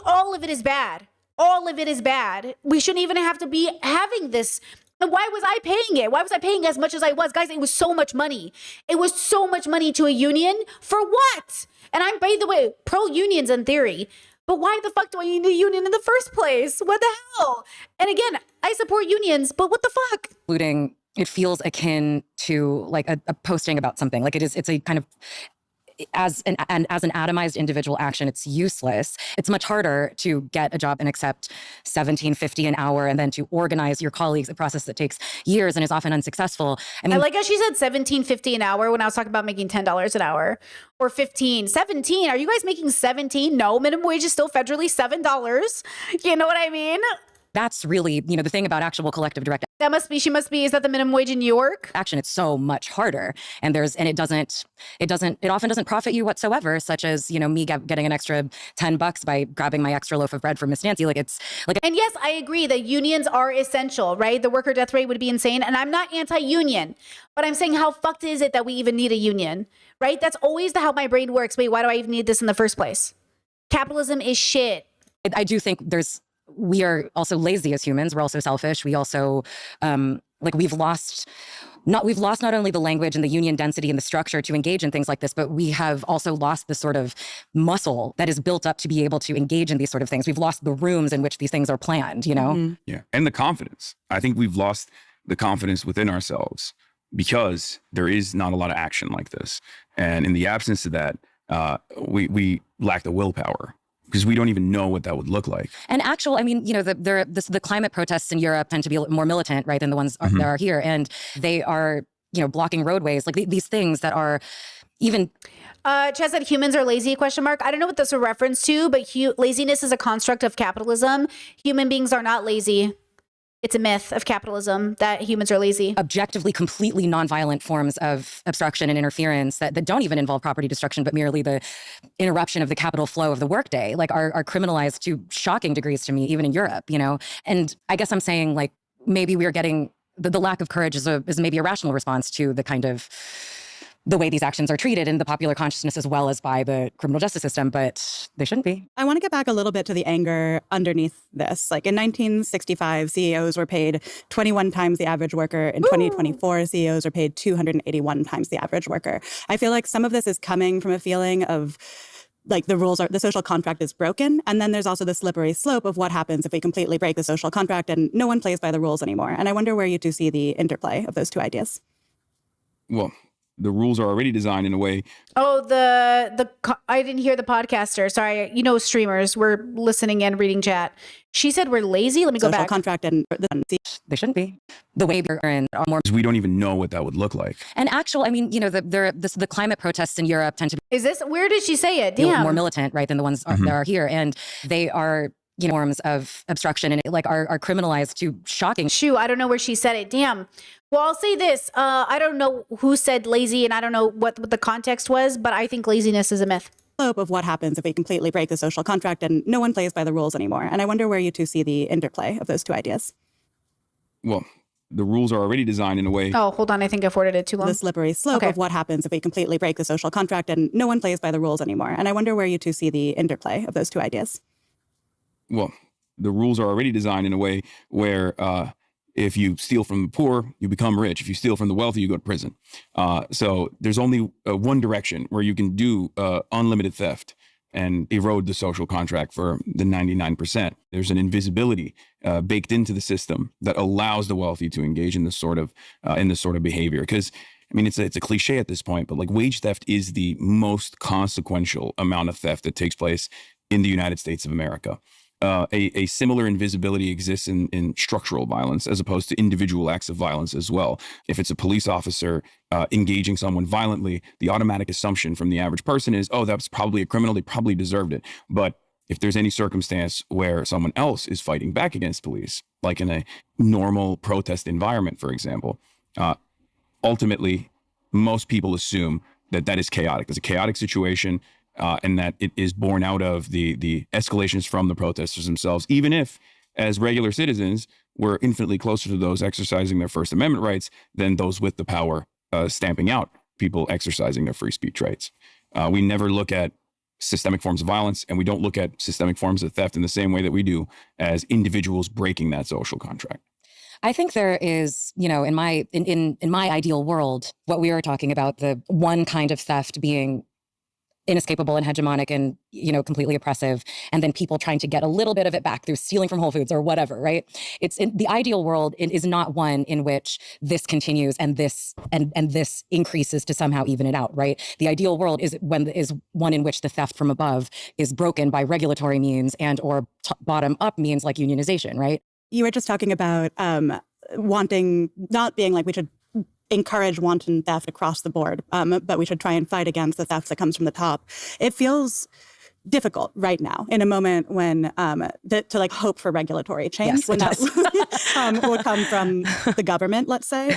All of it is bad. All of it is bad. We shouldn't even have to be having this. And why was I paying it? Why was I paying as much as I was? Guys, it was so much money. It was so much money to a union. For what? And I'm, by the way, pro-unions in theory. But why the fuck do I need a union in the first place? What the hell? And again, I support unions, but what the fuck? Including, it feels akin to a posting about something. It's a kind of, as an atomized individual action, it's useless. It's much harder to get a job and accept $17.50 an hour, and then to organize your colleagues, a process that takes years and is often unsuccessful. I like how she said $17.50 an hour when I was talking about making $10 an hour, or 15, 17. Are you guys making 17? No, minimum wage is still federally $7. You know what I mean? That's really, the thing about actual collective direct she must be, is that the minimum wage in New York? Action, it's so much harder. And it often doesn't profit you whatsoever, such as, me getting an extra $10 by grabbing my extra loaf of bread from Miss Nancy. And yes, I agree that unions are essential, right? The worker death rate would be insane. And I'm not anti-union, but I'm saying how fucked is it that we even need a union, right? That's always how my brain works. Wait, why do I even need this in the first place? Capitalism is shit. I do think we are also lazy as humans. We're also selfish. We also, we've lost not only the language and the union density and the structure to engage in things like this, but we have also lost the sort of muscle that is built up to be able to engage in these sort of things. We've lost the rooms in which these things are planned, Mm-hmm. Yeah. And the confidence. I think we've lost the confidence within ourselves because there is not a lot of action like this. And in the absence of that, we lack the willpower, because we don't even know what that would look like. And the climate protests in Europe tend to be more militant, right, than the ones that are here. And they are, blocking roadways, these things that are even... Chaz said humans are lazy, ? I don't know what this is a reference to, but laziness is a construct of capitalism. Human beings are not lazy. It's a myth of capitalism that humans are lazy. Objectively, completely nonviolent forms of obstruction and interference that don't even involve property destruction, but merely the interruption of the capital flow of the workday, are criminalized to shocking degrees to me, even in Europe, And I guess I'm saying, maybe we are getting the lack of courage is maybe a rational response to the kind of the way these actions are treated in the popular consciousness as well as by the criminal justice system, but they shouldn't be. I want to get back a little bit to the anger underneath this. In 1965, CEOs were paid 21 times the average worker. In 2024, CEOs are paid 281 times the average worker. I feel like some of this is coming from a feeling of the social contract is broken. And then there's also the slippery slope of what happens if we completely break the social contract and no one plays by the rules anymore. And I wonder where you two see the interplay of those two ideas. Well, the rules are already designed in a way. Oh, I didn't hear the podcaster. Sorry, streamers. We're listening and reading chat. She said we're lazy. Let me go back. Contract and they shouldn't be. The way we're in are more. We don't even know what that would look like. And the climate protests in Europe tend to be. Is this? Where did she say it? Damn. More militant, right, than the ones that are here, and they are. Forms of obstruction and are criminalized to shocking. Shoo, I don't know where she said it. Damn. Well, I'll say this. I don't know who said lazy, and I don't know what the context was, but I think laziness is a myth. Of what happens if we completely break the social contract and no one plays by the rules anymore. And I wonder where you two see the interplay of those two ideas. Well, the rules are already designed in a way. Oh, hold on. I think I forwarded it too long. The slippery slope of what happens if we completely break the social contract and no one plays by the rules anymore. And I wonder where you two see the interplay of those two ideas. Well, the rules are already designed in a way where if you steal from the poor, you become rich. If you steal from the wealthy, you go to prison. So there's only one direction where you can do unlimited theft and erode the social contract for the 99%. There's an invisibility baked into the system that allows the wealthy to engage in this sort of behavior. Because I mean, it's a cliche at this point, but like wage theft is the most consequential amount of theft that takes place in the United States of America. A similar invisibility exists in structural violence as opposed to individual acts of violence as well. If it's a police officer engaging someone violently, the automatic assumption from the average person is, oh, that's probably a criminal. They probably deserved it. But if there's any circumstance where someone else is fighting back against police, like in a normal protest environment, for example, ultimately, most people assume that is chaotic. It's a chaotic situation. And that it is born out of the escalations from the protesters themselves, even if, as regular citizens, we're infinitely closer to those exercising their First Amendment rights than those with the power stamping out people exercising their free speech rights. We never look at systemic forms of violence, and we don't look at systemic forms of theft in the same way that we do as individuals breaking that social contract. I think there is, in my ideal world, what we are talking about, the one kind of theft being inescapable and hegemonic and, completely oppressive. And then people trying to get a little bit of it back through stealing from Whole Foods or whatever, right? It's in the ideal world. It is not one in which this continues and this increases to somehow even it out, right? The ideal world is one in which the theft from above is broken by regulatory means and or bottom up means like unionization, right? You were just talking about not being like we should encourage wanton theft across the board, but we should try and fight against the theft that comes from the top. It feels difficult right now in a moment when to hope for regulatory change, yes, when that would come from the government, let's say,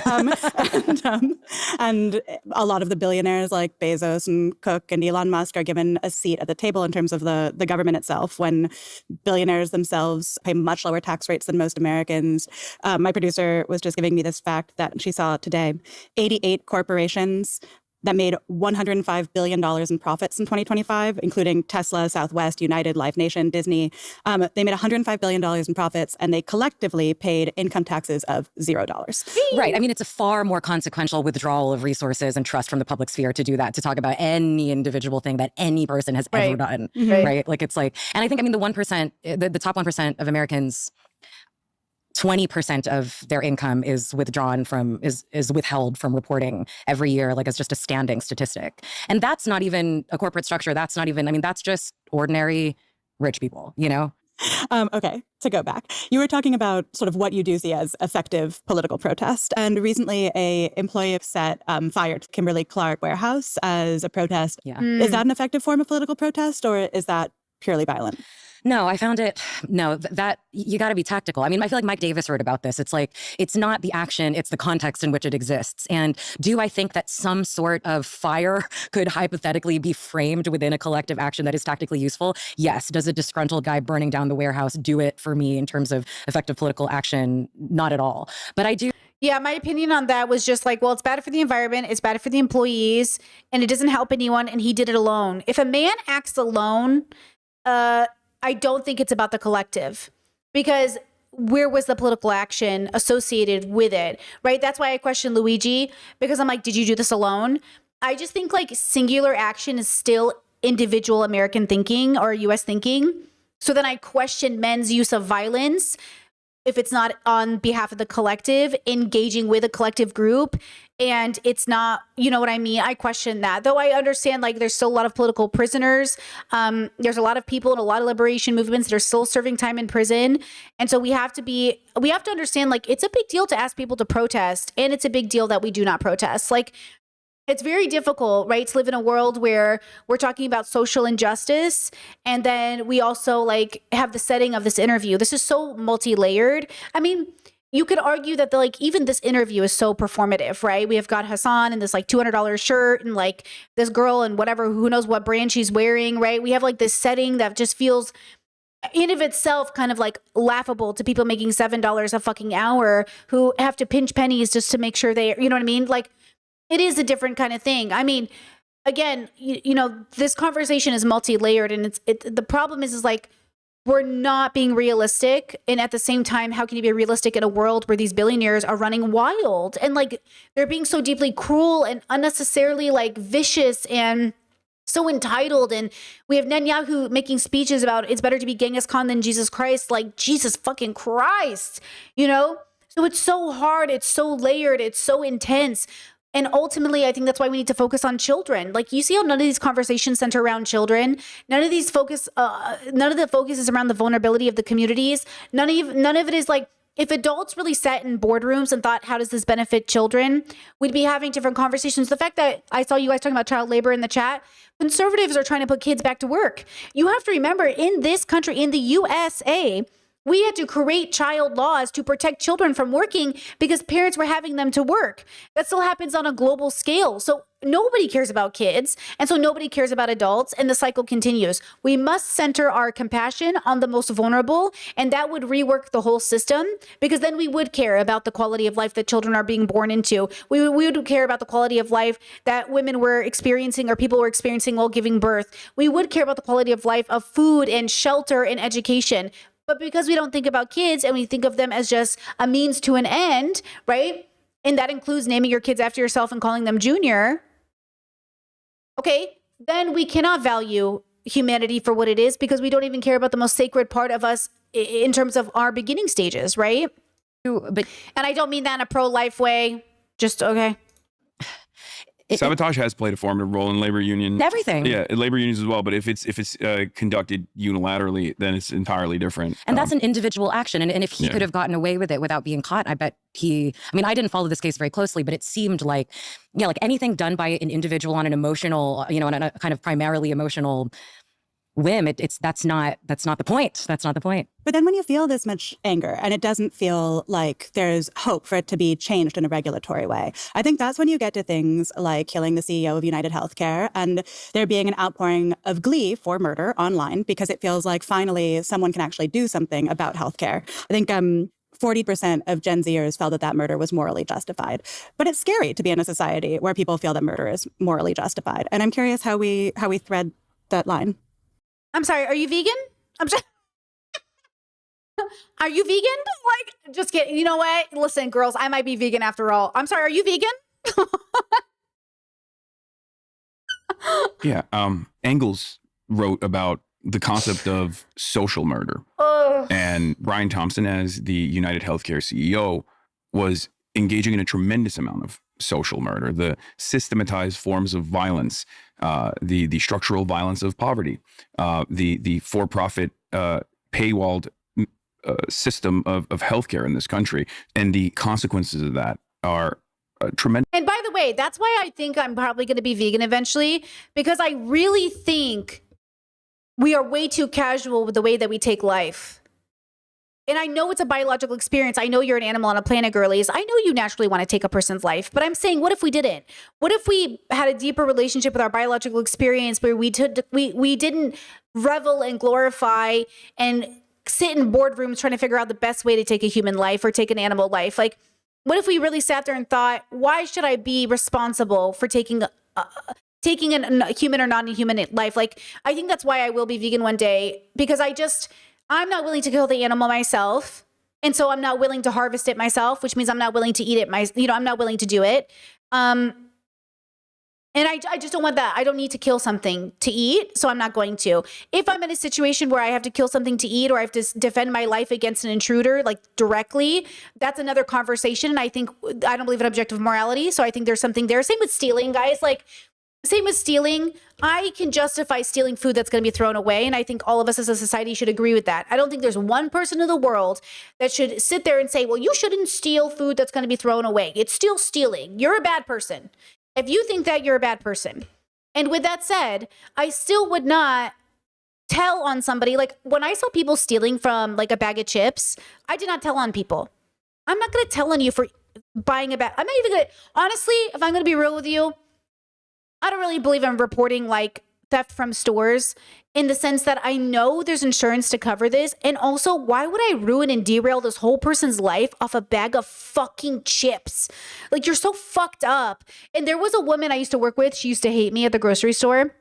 and a lot of the billionaires like Bezos and Cook and Elon Musk are given a seat at the table in terms of the government itself, when billionaires themselves pay much lower tax rates than most Americans. My producer was just giving me this fact that she saw today: 88 corporations that made $105 billion in profits in 2025, including Tesla, Southwest, United, Live Nation, Disney. They made $105 billion in profits, and they collectively paid income taxes of $0. Right. I mean, it's a far more consequential withdrawal of resources and trust from the public sphere to do that, to talk about any individual thing that any person has ever done. Right. Like, it's like, and I think, the 1%, the top 1% of Americans, 20% of their income is withdrawn from, is withheld from reporting every year, like as just a standing statistic. And that's not even a corporate structure. That's not even, that's just ordinary rich people, Okay, to go back, you were talking about sort of what you do see as effective political protest. And recently a employee of Set fired Kimberly Clark Warehouse as a protest. Yeah. Is that an effective form of political protest, or is that purely violent? No, I found it, that you got to be tactical. I feel like Mike Davis wrote about this. It's like, it's not the action, it's the context in which it exists. And do I think that some sort of fire could hypothetically be framed within a collective action that is tactically useful? Yes. Does a disgruntled guy burning down the warehouse do it for me in terms of effective political action? Not at all. But I do. Yeah, my opinion on that was just like, well, it's bad for the environment, it's bad for the employees, and it doesn't help anyone, and he did it alone. If a man acts alone, I don't think it's about the collective, because where was the political action associated with it, right? That's why I question Luigi, because I'm like, did you do this alone? I just think like singular action is still individual American thinking or US thinking. So then I question men's use of violence if it's not on behalf of the collective, engaging with a collective group, and it's not, you know what I mean? I question that. Though I understand, like, there's still a lot of political prisoners. There's a lot of people in a lot of liberation movements that are still serving time in prison. And so we have to understand, like, it's a big deal to ask people to protest, and it's a big deal that we do not protest. Like, it's very difficult, right, to live in a world where we're talking about social injustice, and then we also, like, have the setting of this interview. This is so multi-layered. I mean, you could argue that even this interview is so performative, right? We have got Hassan in this like $200 shirt, and like this girl and whatever, who knows what brand she's wearing, right? We have like this setting that just feels in of itself kind of like laughable to people making $7 a fucking hour who have to pinch pennies just to make sure you know what I mean? Like, it is a different kind of thing. I mean, again, you know, this conversation is multi-layered, and the problem is like, we're not being realistic. And at the same time, how can you be realistic in a world where these billionaires are running wild and like they're being so deeply cruel and unnecessarily like vicious and so entitled? And we have Netanyahu making speeches about it's better to be Genghis Khan than Jesus Christ. Like, Jesus fucking Christ, you know? So it's so hard. It's so layered. It's so intense. And ultimately, I think that's why we need to focus on children. Like, you see how none of these conversations center around children. None of the focus is around the vulnerability of the communities. None of it is like, if adults really sat in boardrooms and thought, how does this benefit children? We'd be having different conversations. The fact that I saw you guys talking about child labor in the chat, conservatives are trying to put kids back to work. You have to remember, in this country, in the USA, we had to create child laws to protect children from working because parents were having them to work. That still happens on a global scale. So nobody cares about kids, and so nobody cares about adults, and the cycle continues. We must center our compassion on the most vulnerable, and that would rework the whole system, because then we would care about the quality of life that children are being born into. We would care about the quality of life that women were experiencing or people were experiencing while giving birth. We would care about the quality of life of food and shelter and education. But because we don't think about kids and we think of them as just a means to an end, right? And that includes naming your kids after yourself and calling them Junior. Okay, then we cannot value humanity for what it is, because we don't even care about the most sacred part of us in terms of our beginning stages, right? And I don't mean that in a pro-life way. Just, okay. Sabotage has played a formative role in labor union. Everything. Yeah, labor unions as well. But if it's conducted unilaterally, then it's entirely different. And that's an individual action. And if he could have gotten away with it without being caught, I bet I mean, I didn't follow this case very closely, but it seemed like, like anything done by an individual on an emotional, on a kind of primarily emotional whim, that's not the point. That's not the point. But then when you feel this much anger and it doesn't feel like there's hope for it to be changed in a regulatory way, I think that's when you get to things like killing the CEO of United Healthcare and there being an outpouring of glee for murder online, because it feels like finally someone can actually do something about healthcare. I think 40% of Gen Zers felt that murder was morally justified. But it's scary to be in a society where people feel that murder is morally justified. And I'm curious how we thread that line. I'm sorry, are you vegan? Are you vegan? Like, just kidding. You know what? Listen, girls, I might be vegan after all. I'm sorry, are you vegan? Yeah. Engels wrote about the concept of social murder. And Brian Thompson, as the United Healthcare CEO, was engaging in a tremendous amount of social murder, the systematized forms of violence, the structural violence of poverty, the for-profit paywalled system of healthcare in this country, and the consequences of that are tremendous. And by the way, that's why I think I'm probably going to be vegan eventually, because I really think we are way too casual with the way that we take life. And I know it's a biological experience. I know you're an animal on a planet, girlies. I know you naturally want to take a person's life. But I'm saying, what if we didn't? What if we had a deeper relationship with our biological experience where we didn't revel and glorify and sit in boardrooms trying to figure out the best way to take a human life or take an animal life? Like, what if we really sat there and thought, why should I be responsible for taking a human or non-human life? Like, I think that's why I will be vegan one day, because I'm not willing to kill the animal myself. And so I'm not willing to harvest it myself, which means I'm not willing to eat it. I'm not willing to do it. And And I just don't want that. I don't need to kill something to eat, so I'm not going to. If I'm in a situation where I have to kill something to eat or I have to defend my life against an intruder, like directly, that's another conversation. And I don't believe in objective morality, so I think there's something there. Same with stealing, guys. Like, same with stealing. I can justify stealing food that's going to be thrown away. And I think all of us as a society should agree with that. I don't think there's one person in the world that should sit there and say, well, you shouldn't steal food that's going to be thrown away. It's still stealing. You're a bad person. If you think that, you're a bad person. And with that said, I still would not tell on somebody. Like when I saw people stealing from like a bag of chips, I did not tell on people. I'm not going to tell on you for buying a bag. I'm not even going to, honestly, if I'm going to be real with you, I don't really believe in reporting like theft from stores in the sense that I know there's insurance to cover this. And also, why would I ruin and derail this whole person's life off a bag of fucking chips? Like, you're so fucked up. And there was a woman I used to work with. She used to hate me at the grocery store.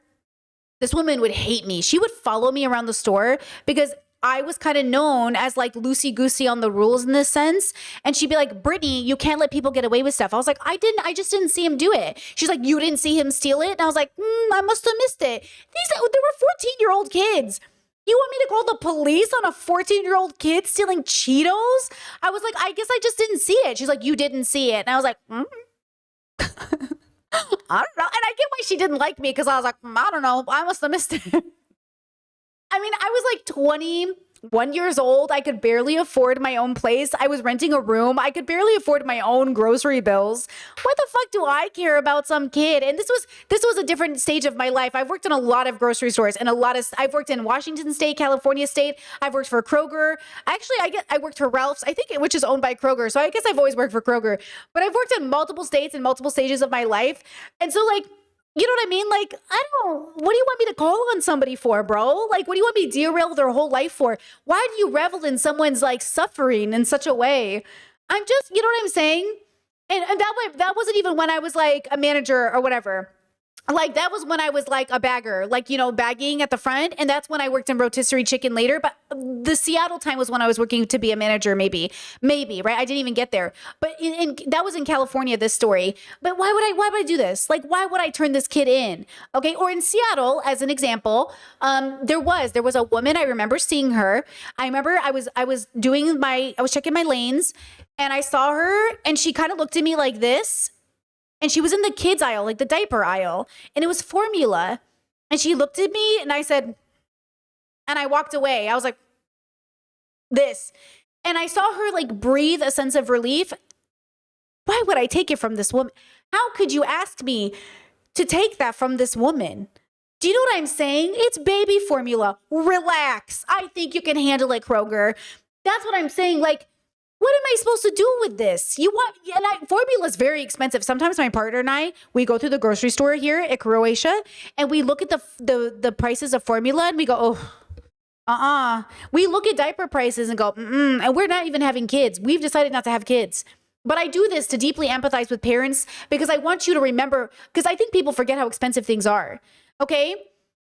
This woman would hate me. She would follow me around the store because I was kind of known as like loosey-goosey on the rules in this sense. And she'd be like, Brittany, you can't let people get away with stuff. I was like, I just didn't see him do it. She's like, you didn't see him steal it? And I was like, I must have missed it. There were 14-year-old kids. You want me to call the police on a 14-year-old kid stealing Cheetos? I was like, I guess I just didn't see it. She's like, you didn't see it. And I was like, I don't know. And I get why she didn't like me because I was like, I don't know. I must have missed it. I mean, I was like 21 years old. I could barely afford my own place. I was renting a room. I could barely afford my own grocery bills. What the fuck do I care about some kid? And this was a different stage of my life. I've worked in a lot of grocery stores and I've worked in Washington State, California State. I've worked for Kroger. Actually, I worked for Ralph's, I think, which is owned by Kroger. So I guess I've always worked for Kroger. But I've worked in multiple states and multiple stages of my life. And so like, you know what I mean? Like, what do you want me to call on somebody for, bro? Like, what do you want me to derail their whole life for? Why do you revel in someone's like suffering in such a way? I'm just, you know what I'm saying? And that wasn't even when I was like a manager or whatever. Like that was when I was like a bagger, like, you know, bagging at the front. And that's when I worked in rotisserie chicken later. But the Seattle time was when I was working to be a manager, maybe, right? I didn't even get there. But that was in California, this story. But why would I do this? Like, why would I turn this kid in? Okay. Or in Seattle, as an example, there was a woman, I remember seeing her. I remember I was checking my lanes and I saw her and she kind of looked at me like this. And she was in the kids aisle, like the diaper aisle. And it was formula. And she looked at me and I said, and I walked away. I was like, this. And I saw her like breathe a sense of relief. Why would I take it from this woman? How could you ask me to take that from this woman? Do you know what I'm saying? It's baby formula. Relax. I think you can handle it, Kroger. That's what I'm saying. Like, what am I supposed to do with this? Formula is very expensive. Sometimes my partner and I, we go through the grocery store here at Croatia and we look at the prices of formula and we go, We look at diaper prices and go, and we're not even having kids. We've decided not to have kids. But I do this to deeply empathize with parents because I want you to remember, because I think people forget how expensive things are. Okay?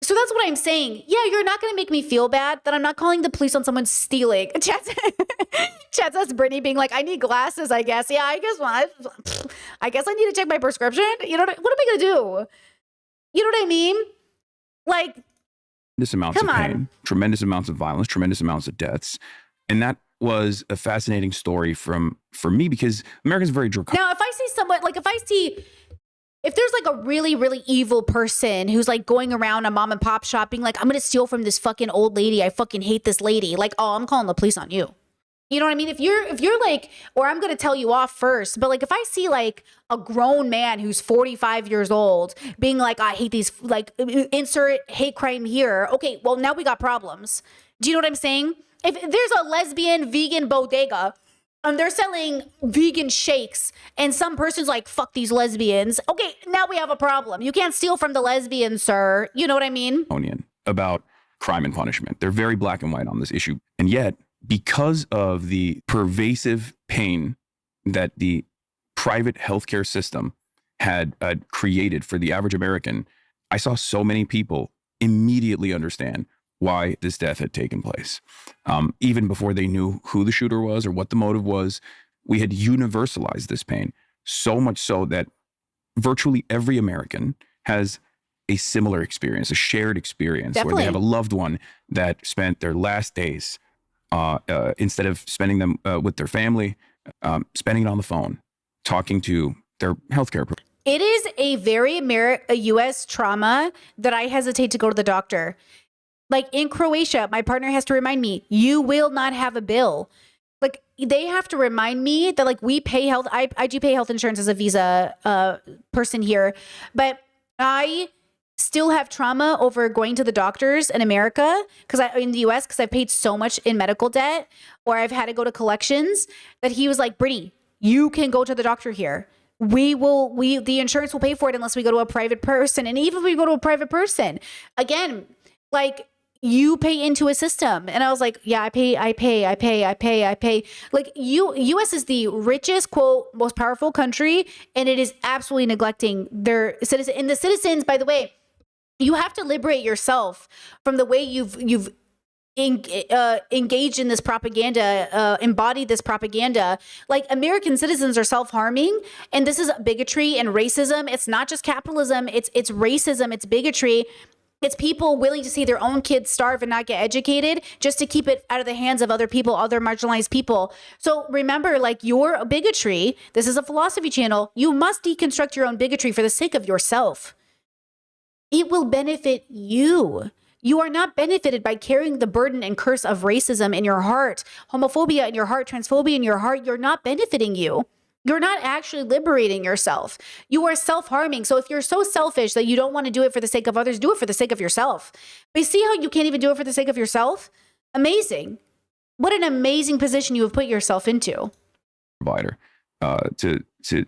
So that's what I'm saying. Yeah, you're not going to make me feel bad that I'm not calling the police on someone stealing. Chat says Brittany being like, I need glasses, I guess. Yeah, I guess I need to check my prescription. You know, what am I going to do? You know what I mean? Like, tremendous amounts of pain, tremendous amounts of violence, tremendous amounts of deaths. And that was a fascinating story for me because America's very draconian. Now, if I see someone, like if there's like a really, really evil person who's like going around a mom and pop shop being like, I'm going to steal from this fucking old lady. I fucking hate this lady. Like, oh, I'm calling the police on you. You know what I mean? If you're like, or I'm going to tell you off first, but like if I see like a grown man who's 45 years old being like, I hate these, like insert hate crime here. Okay, well now we got problems. Do you know what I'm saying? If there's a lesbian vegan bodega and they're selling vegan shakes and some person's like, fuck these lesbians. Okay, now we have a problem. You can't steal from the lesbians, sir. You know what I mean? About crime and punishment. They're very black and white on this issue. And yet, because of the pervasive pain that the private healthcare system had created for the average American, I saw so many people immediately understand why this death had taken place. Even before they knew who the shooter was or what the motive was, we had universalized this pain, so much so that virtually every American has a similar experience, a shared experience where Definitely. they have a loved one that spent their last days, instead of spending them with their family, spending it on the phone, talking to their healthcare provider. It is a very a U.S. trauma that I hesitate to go to the doctor. Like in Croatia, my partner has to remind me, you will not have a bill. Like they have to remind me that like we pay health. I do pay health insurance as a visa person here, but I still have trauma over going to the doctors in America in the US because I've paid so much in medical debt, or I've had to go to collections, that he was like, Brittany, you can go to the doctor here. The insurance will pay for it unless we go to a private person. And even if we go to a private person, again, like you pay into a system. And I was like, yeah, I pay. Like US is the richest, quote, most powerful country. And it is absolutely neglecting their citizens. And the citizens, by the way, you have to liberate yourself from the way you've engaged in this propaganda, embodied this propaganda. Like American citizens are self-harming, and this is bigotry and racism. It's not just capitalism, it's racism, it's bigotry. It's people willing to see their own kids starve and not get educated just to keep it out of the hands of other people, other marginalized people. So remember, like your bigotry, this is a philosophy channel. You must deconstruct your own bigotry for the sake of yourself. It will benefit you. You are not benefited by carrying the burden and curse of racism in your heart, homophobia in your heart, transphobia in your heart. You're not benefiting you. You're not actually liberating yourself. You are self-harming. So if you're so selfish that you don't want to do it for the sake of others, do it for the sake of yourself. But you see how you can't even do it for the sake of yourself? Amazing. What an amazing position you have put yourself into. Provider to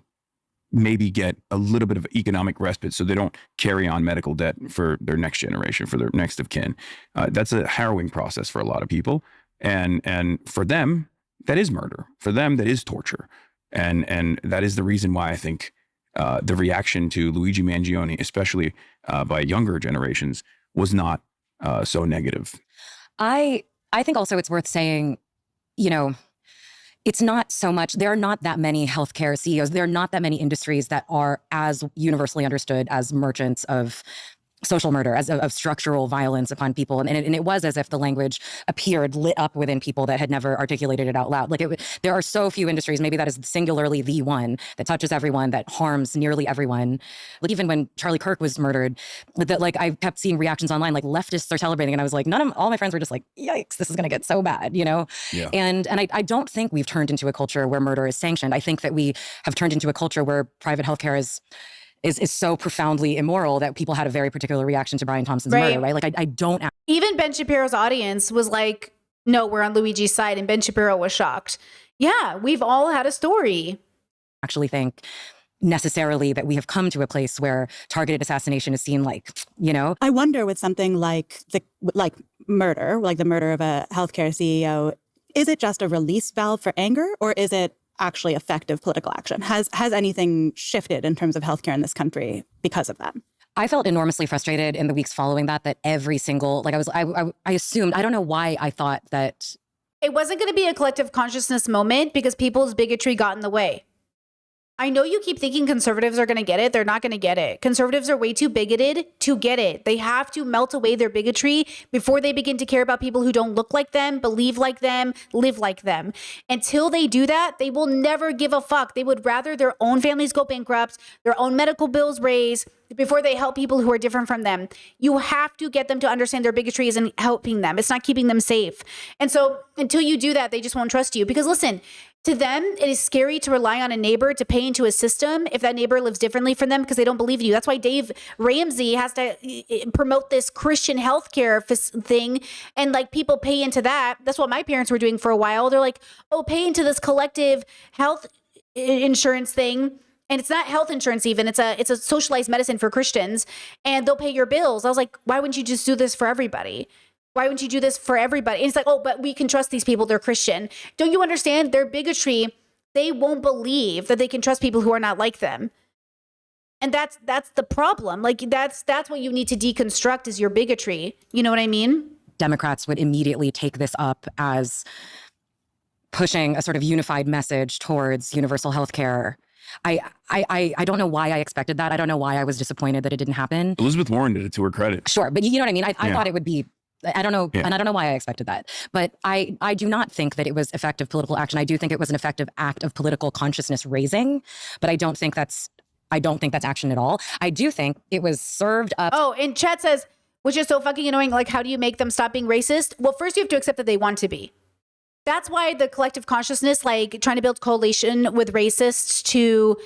maybe get a little bit of economic respite so they don't carry on medical debt for their next generation, for their next of kin. That's a harrowing process for a lot of people. And for them, that is murder. For them, that is torture. And that is the reason why I think the reaction to Luigi Mangione, especially by younger generations, was not so negative. I think also it's worth saying, it's not so much, there are not that many healthcare CEOs. There are not that many industries that are as universally understood as merchants of social murder, as of structural violence upon people. And it was as if the language appeared lit up within people that had never articulated it out loud. Like there are so few industries, maybe that is singularly the one that touches everyone, that harms nearly everyone. Like even when Charlie Kirk was murdered, that like I kept seeing reactions online, like leftists are celebrating. And I was like, all my friends were just like, yikes, this is going to get so bad, Yeah. And I don't think we've turned into a culture where murder is sanctioned. I think that we have turned into a culture where private healthcare is so profoundly immoral that people had a very particular reaction to Brian Thompson's murder, right? Like I don't. Even Ben Shapiro's audience was like, no, we're on Luigi's side. And Ben Shapiro was shocked. Yeah, we've all had a story. Actually think necessarily that we have come to a place where targeted assassination is seen like, I wonder with something like murder, like the murder of a healthcare CEO, is it just a release valve for anger, or is it actually effective political action? Has anything shifted in terms of healthcare in this country because of that? I felt enormously frustrated in the weeks following that every single, I assumed, I don't know why I thought that. It wasn't going to be a collective consciousness moment because people's bigotry got in the way. I know you keep thinking conservatives are going to get it. They're not going to get it. Conservatives are way too bigoted to get it. They have to melt away their bigotry before they begin to care about people who don't look like them, believe like them, live like them. Until they do that, they will never give a fuck. They would rather their own families go bankrupt, their own medical bills raise, before they help people who are different from them. You have to get them to understand their bigotry isn't helping them. It's not keeping them safe. And so until you do that, they just won't trust you. Because listen, to them, it is scary to rely on a neighbor to pay into a system if that neighbor lives differently from them because they don't believe in you. That's why Dave Ramsey has to promote this Christian healthcare thing. And like people pay into that. That's what my parents were doing for a while. They're like, oh, pay into this collective health insurance thing. And it's not health insurance even. It's a socialized medicine for Christians. And they'll pay your bills. I was like, why wouldn't you just do this for everybody? Why wouldn't you do this for everybody? And it's like, oh, but we can trust these people. They're Christian. Don't you understand? Their bigotry, they won't believe that they can trust people who are not like them. And that's the problem. Like that's what you need to deconstruct is your bigotry. You know what I mean? Democrats would immediately take this up as pushing a sort of unified message towards universal health care. I don't know why I expected that. I don't know why I was disappointed that it didn't happen. Elizabeth Warren did it to her credit. Sure, but you know what I mean? I thought it would be, I don't know, and I don't know why I expected that. But I do not think that it was effective political action. I do think it was an effective act of political consciousness raising, but I don't think that's action at all. I do think it was served up. Oh, and chat says, which is so fucking annoying, like, how do you make them stop being racist? Well, first you have to accept that they want to be. That's why the collective consciousness, like trying to build coalition with racists to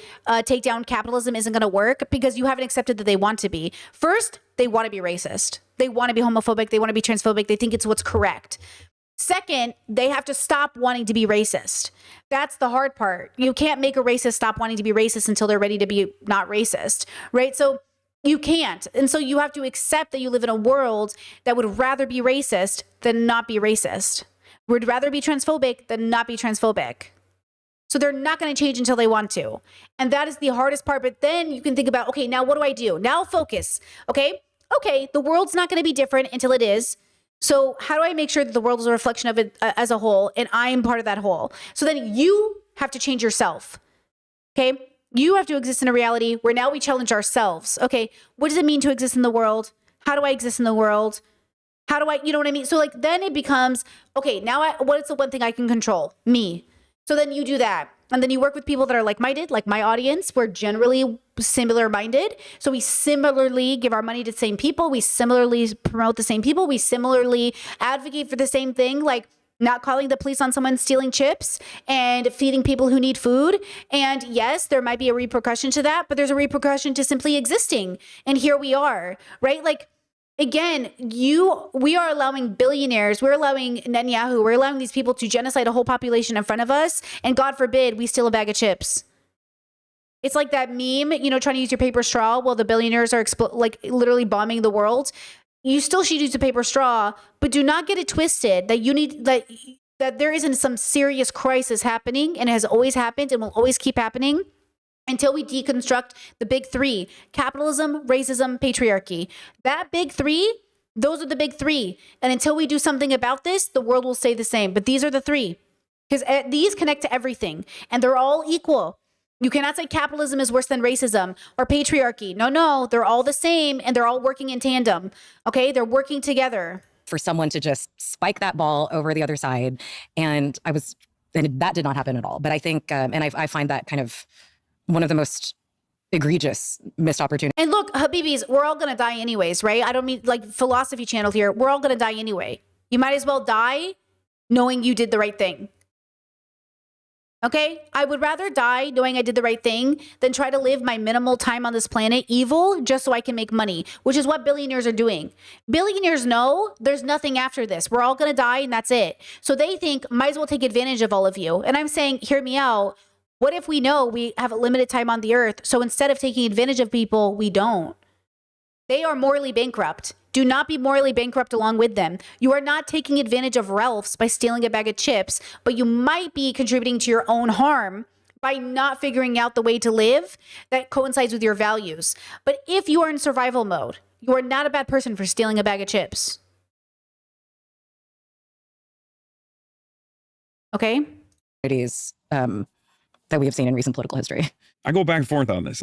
take down capitalism isn't going to work, because you haven't accepted that they want to be. First, they want to be racist. They want to be homophobic. They want to be transphobic. They think it's what's correct. Second, they have to stop wanting to be racist. That's the hard part. You can't make a racist stop wanting to be racist until they're ready to be not racist, right? So you can't. And so you have to accept that you live in a world that would rather be racist than not be racist. Would rather be transphobic than not be transphobic. So they're not going to change until they want to. And that is the hardest part. But then you can think about, okay, now what do I do? Now focus. Okay, the world's not going to be different until it is. So how do I make sure that the world is a reflection of it as a whole, and I am part of that whole? So then you have to change yourself. Okay, you have to exist in a reality where now we challenge ourselves. Okay, what does it mean to exist in the world? How do I exist in the world? How do I, you know what I mean? So like, then it becomes, okay, now what is the one thing I can control? Me. So then you do that. And then you work with people that are like-minded, like my audience. We're generally similar-minded. So we similarly give our money to the same people. We similarly promote the same people. We similarly advocate for the same thing, like not calling the police on someone stealing chips and feeding people who need food. And yes, there might be a repercussion to that, but there's a repercussion to simply existing. And here we are, right? Like, again, we are allowing billionaires, we're allowing Netanyahu, we're allowing these people to genocide a whole population in front of us. And God forbid we steal a bag of chips. It's like that meme, trying to use your paper straw while the billionaires are literally bombing the world. You still should use a paper straw, but do not get it twisted that you need that there isn't some serious crisis happening, and it has always happened and will always keep happening until we deconstruct the big three: capitalism, racism, patriarchy. That big three, those are the big three. And until we do something about this, the world will stay the same. But these are the three, because these connect to everything and they're all equal. You cannot say capitalism is worse than racism or patriarchy. No, they're all the same and they're all working in tandem. Okay, they're working together. For someone to just spike that ball over the other side. And that did not happen at all. But I think, and I find that kind of one of the most egregious missed opportunities. And look, Habibis, we're all going to die anyways, right? I don't mean like philosophy channel here. We're all going to die anyway. You might as well die knowing you did the right thing. Okay? I would rather die knowing I did the right thing than try to live my minimal time on this planet evil just so I can make money, which is what billionaires are doing. Billionaires know there's nothing after this. We're all going to die and that's it. So they think, might as well take advantage of all of you. And I'm saying, hear me out. What if we know we have a limited time on the earth? So instead of taking advantage of people, we don't. They are morally bankrupt. Do not be morally bankrupt along with them. You are not taking advantage of Ralph's by stealing a bag of chips, but you might be contributing to your own harm by not figuring out the way to live that coincides with your values. But if you are in survival mode, you are not a bad person for stealing a bag of chips. Okay? It is that we have seen in recent political history. I go back and forth on this.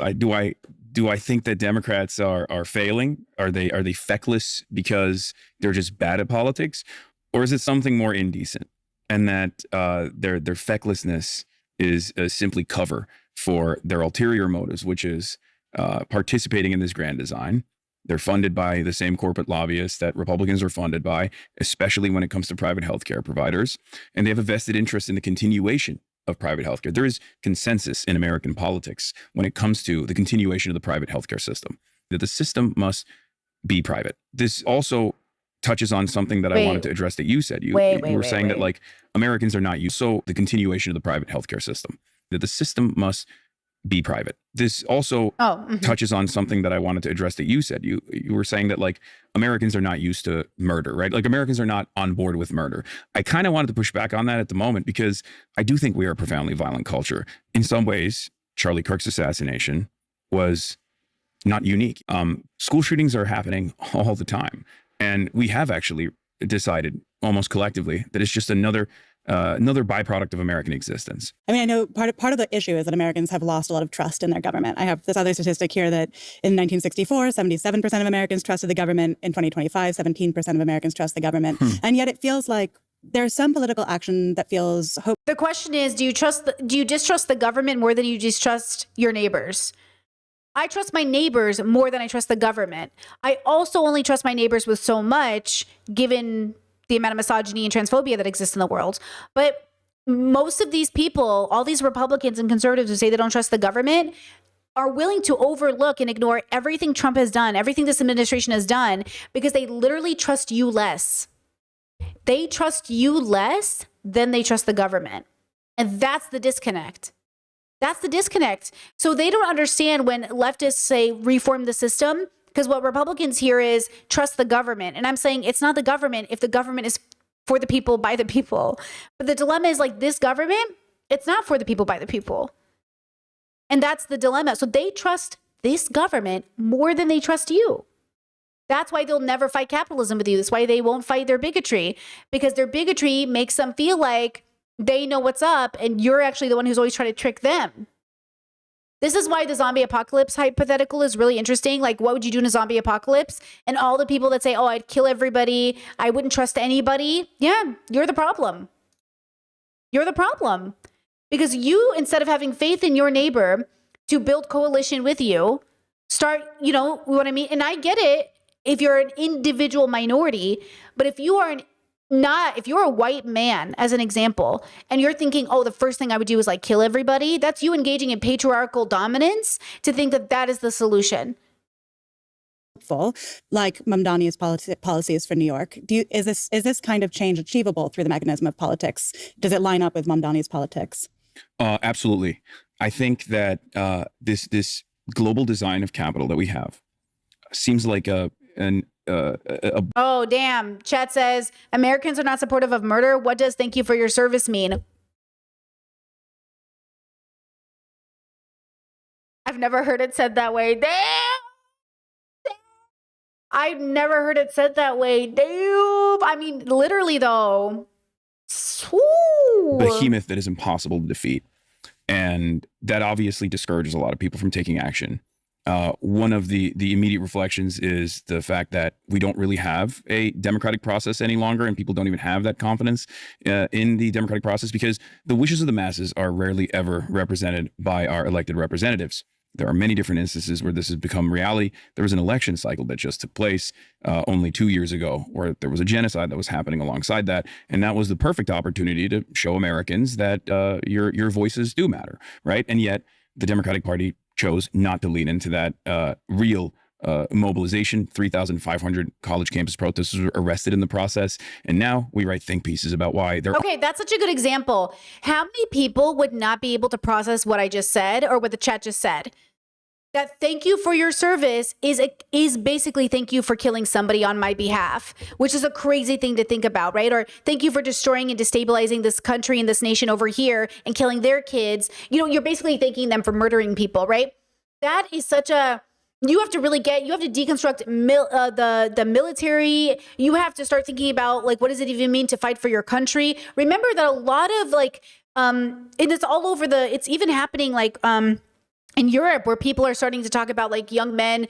Do I think that Democrats are failing? Are they feckless because they're just bad at politics, or is it something more indecent, and that their fecklessness is simply cover for their ulterior motives, which is participating in this grand design? They're funded by the same corporate lobbyists that Republicans are funded by, especially when it comes to private healthcare providers, and they have a vested interest in the continuation of private healthcare. There is consensus in American politics when it comes to the continuation of the private healthcare system, that the system must be private. This also touches on something that I wanted to address that you said. You were saying that like Americans are not used. So the continuation of the private healthcare system, that the system must be private. This also touches on something that I wanted to address that you said. You were saying that like Americans are not used to murder, right? Like Americans are not on board with murder. I kind of wanted to push back on that at the moment because I do think we are a profoundly violent culture. In some ways, Charlie Kirk's assassination was not unique. School shootings are happening all the time. And we have actually decided almost collectively that it's just another another byproduct of American existence. I mean, I know part of the issue is that Americans have lost a lot of trust in their government. I have this other statistic here that in 1964, 77% of Americans trusted the government. In 2025, 17% of Americans trust the government. And yet it feels like there's some political action that feels hope. The question is, do you distrust the government more than you distrust your neighbors? I trust my neighbors more than I trust the government. I also only trust my neighbors with so much, given the amount of misogyny and transphobia that exists in the world. But most of these people, all these Republicans and conservatives who say they don't trust the government, are willing to overlook and ignore everything Trump has done, everything this administration has done, because they literally trust you less. They trust you less than they trust the government. And that's the disconnect. That's the disconnect. So they don't understand when leftists say reform the system, because what Republicans hear is trust the government. And I'm saying it's not the government if the government is for the people, by the people. But the dilemma is like this government, it's not for the people, by the people. And that's the dilemma. So they trust this government more than they trust you. That's why they'll never fight capitalism with you. That's why they won't fight their bigotry, because their bigotry makes them feel like they know what's up and you're actually the one who's always trying to trick them. This is why the zombie apocalypse hypothetical is really interesting. Like, what would you do in a zombie apocalypse? And all the people that say, oh, I'd kill everybody, I wouldn't trust anybody. Yeah, you're the problem. You're the problem. Because you, instead of having faith in your neighbor to build coalition with you, start, you know what I mean? And I get it if you're an individual minority, but if you are if you're a white man, as an example, and you're thinking, oh, the first thing I would do is like kill everybody, that's you engaging in patriarchal dominance to think that that is the solution. Like Mamdani's policies for New York. Is this kind of change achievable through the mechanism of politics? Does it line up with Mamdani's politics? Absolutely. I think that this global design of capital that we have seems like oh, damn. Chat says, Americans are not supportive of murder. What does thank you for your service mean? I've never heard it said that way. Damn. I've never heard it said that way. Damn. I mean, literally, though. Ooh. Behemoth that is impossible to defeat. And that obviously discourages a lot of people from taking action. One of the immediate reflections is the fact that we don't really have a democratic process any longer, and people don't even have that confidence in the democratic process because the wishes of the masses are rarely ever represented by our elected representatives. There are many different instances where this has become reality. There was an election cycle that just took place only 2 years ago, where there was a genocide that was happening alongside that, and that was the perfect opportunity to show Americans that your voices do matter, right? And yet the Democratic Party chose not to lean into that real mobilization. 3,500 college campus protesters were arrested in the process. And now we write think pieces about why they're... Okay, that's such a good example. How many people would not be able to process what I just said or what the chat just said? That thank you for your service is basically thank you for killing somebody on my behalf, which is a crazy thing to think about, right? Or thank you for destroying and destabilizing this country and this nation over here and killing their kids. You know, you're basically thanking them for murdering people, right? That is such a... You have to deconstruct the military. You have to start thinking about, like, what does it even mean to fight for your country? Remember that a lot of, like, and it's all over it's even happening, like, in Europe, where people are starting to talk about, like, young men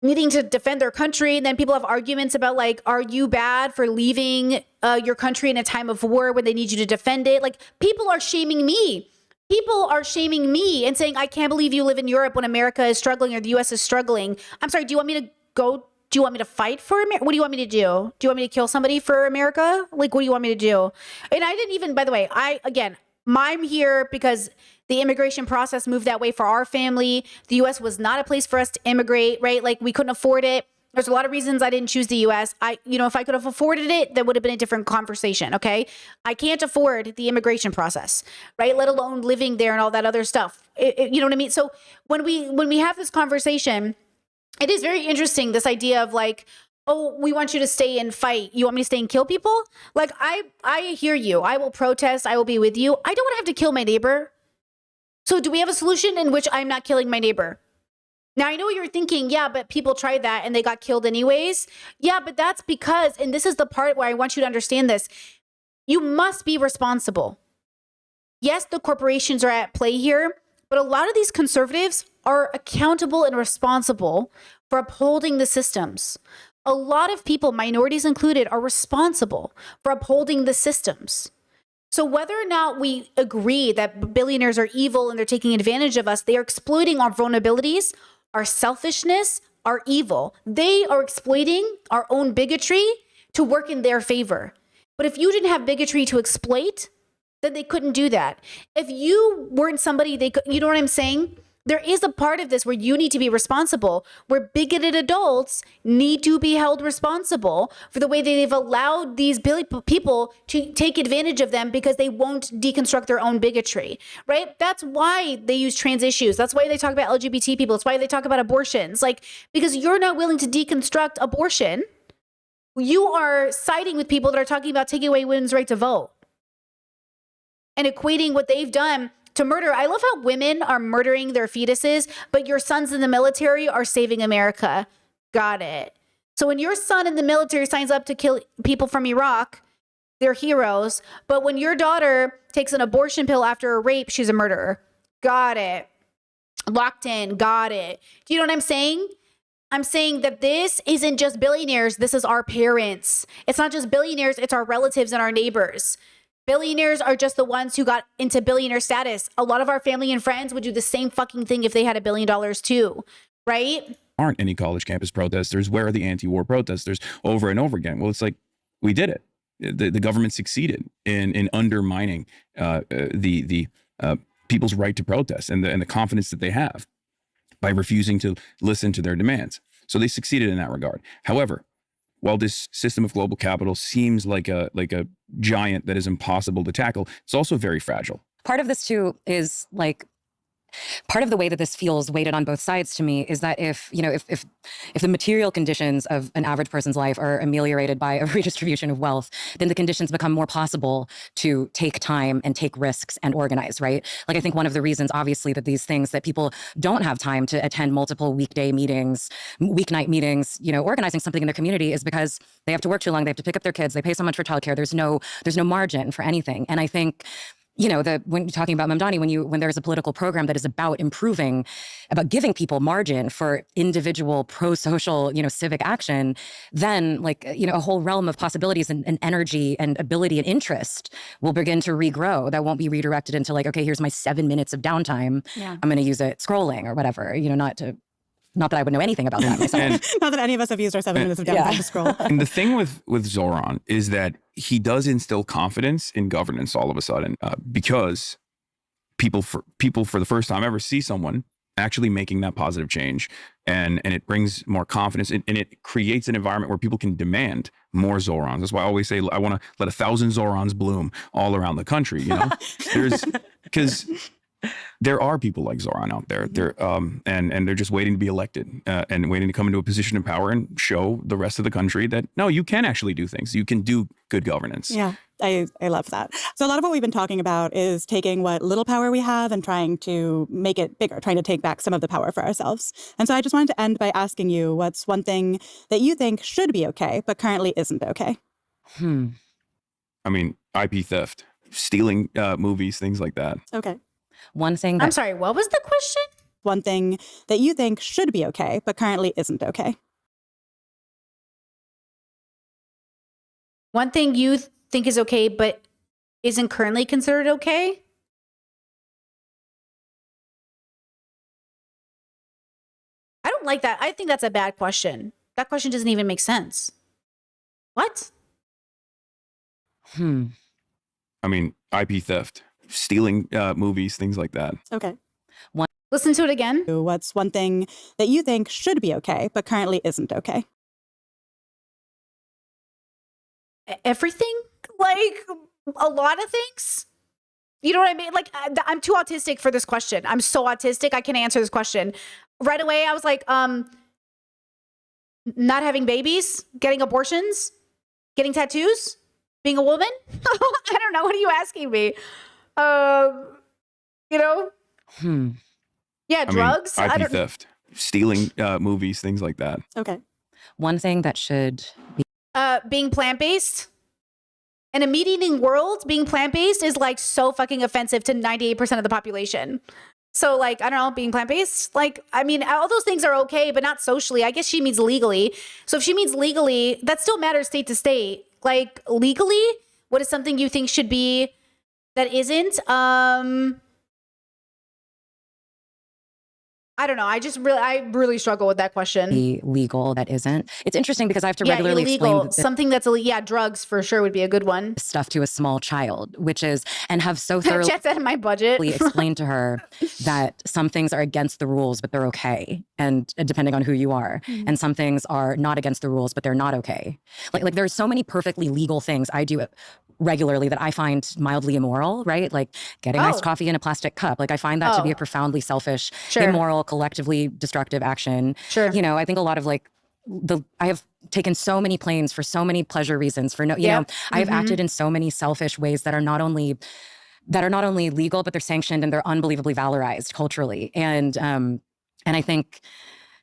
needing to defend their country. And then people have arguments about, like, are you bad for leaving your country in a time of war when they need you to defend it? Like, people are shaming me. People are shaming me and saying, I can't believe you live in Europe when America is struggling or the U.S. is struggling. I'm sorry, do you want me to fight for America? What do you want me to do? Do you want me to kill somebody for America? Like, what do you want me to do? And I didn't even, by the way, I'm here because the immigration process moved that way for our family. The U.S. was not a place for us to immigrate, right? Like, we couldn't afford it. There's a lot of reasons I didn't choose the U.S. If I could have afforded it, that would have been a different conversation, okay? I can't afford the immigration process, right? Let alone living there and all that other stuff. You know what I mean? So when we have this conversation, it is very interesting, this idea of, like, oh, we want you to stay and fight. You want me to stay and kill people? Like, I hear you. I will protest. I will be with you. I don't want to have to kill my neighbor. So do we have a solution in which I'm not killing my neighbor? Now, I know you're thinking, yeah, but people tried that and they got killed anyways. Yeah, but that's because, and this is the part where I want you to understand this, You must be responsible. Yes, the corporations are at play here, but a lot of these conservatives are accountable and responsible for upholding the systems. A lot of people, minorities included, are responsible for upholding the systems. So whether or not we agree that billionaires are evil and they're taking advantage of us, they are exploiting our vulnerabilities, our selfishness, our evil. They are exploiting our own bigotry to work in their favor. But if you didn't have bigotry to exploit, then they couldn't do that. If you weren't somebody they could, you know what I'm saying? There is a part of this where you need to be responsible, where bigoted adults need to be held responsible for the way that they've allowed these people to take advantage of them because they won't deconstruct their own bigotry, right? That's why they use trans issues. That's why they talk about LGBT people. That's why they talk about abortions. Like, because you're not willing to deconstruct abortion, you are siding with people that are talking about taking away women's right to vote and equating what they've done to murder. I love how women are murdering their fetuses, but your sons in the military are saving America. Got it. So when your son in the military signs up to kill people from Iraq, they're heroes. But when your daughter takes an abortion pill after a rape, she's a murderer. Got it. Locked in. Got it. Do you know what I'm saying? I'm saying that this isn't just billionaires. This is our parents. It's not just billionaires. It's our relatives and our neighbors. Billionaires are just the ones who got into billionaire status. A lot of our family and friends would do the same fucking thing if they had $1 billion too, right? Aren't any college campus protesters? Where are the anti-war protesters over and over again? Well, it's like, we did it. The government succeeded in undermining the people's right to protest and the confidence that they have by refusing to listen to their demands. So they succeeded in that regard. However, while this system of global capital seems like a giant that is impossible to tackle, it's also very fragile. Part of this too is like, part of the way that this feels weighted on both sides to me is that if the material conditions of an average person's life are ameliorated by a redistribution of wealth, then the conditions become more possible to take time and take risks and organize, right? Like, I think one of the reasons, obviously, that these things that people don't have time to attend multiple weeknight meetings, organizing something in their community is because they have to work too long. They have to pick up their kids. They pay so much for childcare. There's no margin for anything. And I think, when you're talking about Mamdani, when there's a political program that is about giving people margin for individual pro-social, civic action, then a whole realm of possibilities and energy and ability and interest will begin to regrow. That won't be redirected into okay, here's my 7 minutes of downtime. Yeah. I'm going to use it scrolling or whatever, not that I would know anything about that myself. Not that any of us have used our 7 minutes of downtime to scroll. And the thing with Zoran is that he does instill confidence in governance all of a sudden, because people for the first time ever see someone actually making that positive change, and it brings more confidence, and it creates an environment where people can demand more Zorans. That's why I always say I want to let 1,000 Zorans bloom all around the country. Because there are people like Zoran out there. And they're just waiting to be elected and waiting to come into a position of power and show the rest of the country that, no, you can actually do things. You can do good governance. Yeah, I love that. So a lot of what we've been talking about is taking what little power we have and trying to make it bigger, trying to take back some of the power for ourselves. And so I just wanted to end by asking you, what's one thing that you think should be okay, but currently isn't okay? I mean, IP theft, stealing movies, things like that. Okay. One thing I'm sorry, what was the question? One thing that you think should be okay, but currently isn't okay. One thing you think is okay, but isn't currently considered okay? I don't like that. I think that's a bad question. That question doesn't even make sense. What? I mean, IP theft, stealing movies, things like that. Okay. Listen to it again. What's one thing that you think should be okay, but currently isn't okay? Everything? Like, a lot of things? You know what I mean? Like, I'm too autistic for this question. I'm so autistic, I can answer this question. Right away, I was like, not having babies, getting abortions, getting tattoos, being a woman? I don't know. What are you asking me? Yeah, drugs. IP theft, stealing movies, things like that. Okay. One thing that should be being plant-based. in a meat eating world, being plant-based is like so fucking offensive to 98% of the population. So like, I don't know, being plant-based, like, I mean, all those things are okay, but not socially. I guess she means legally. So if she means legally, that still matters state to state. Like legally, what is something you think should be that isn't? I don't know. I really struggle with that question. Be legal that isn't. It's interesting because I have to regularly illegal. explain Something that's illegal. Yeah, drugs for sure would be a good one. Stuff to a small child, which is, and have so thoroughly Chat's out of my budget. explained to her that some things are against the rules, but they're okay. And depending on who you are. And some things are not against the rules, but they're not okay. Like there's so many perfectly legal things I do regularly that I find mildly immoral, right? Like getting iced coffee in a plastic cup. Like I find that to be a profoundly selfish, immoral, collectively destructive action. You know, I think a lot of like I have taken so many planes for so many pleasure reasons for you know, I have acted in so many selfish ways that are not only legal, but they're sanctioned and they're unbelievably valorized culturally. And I think,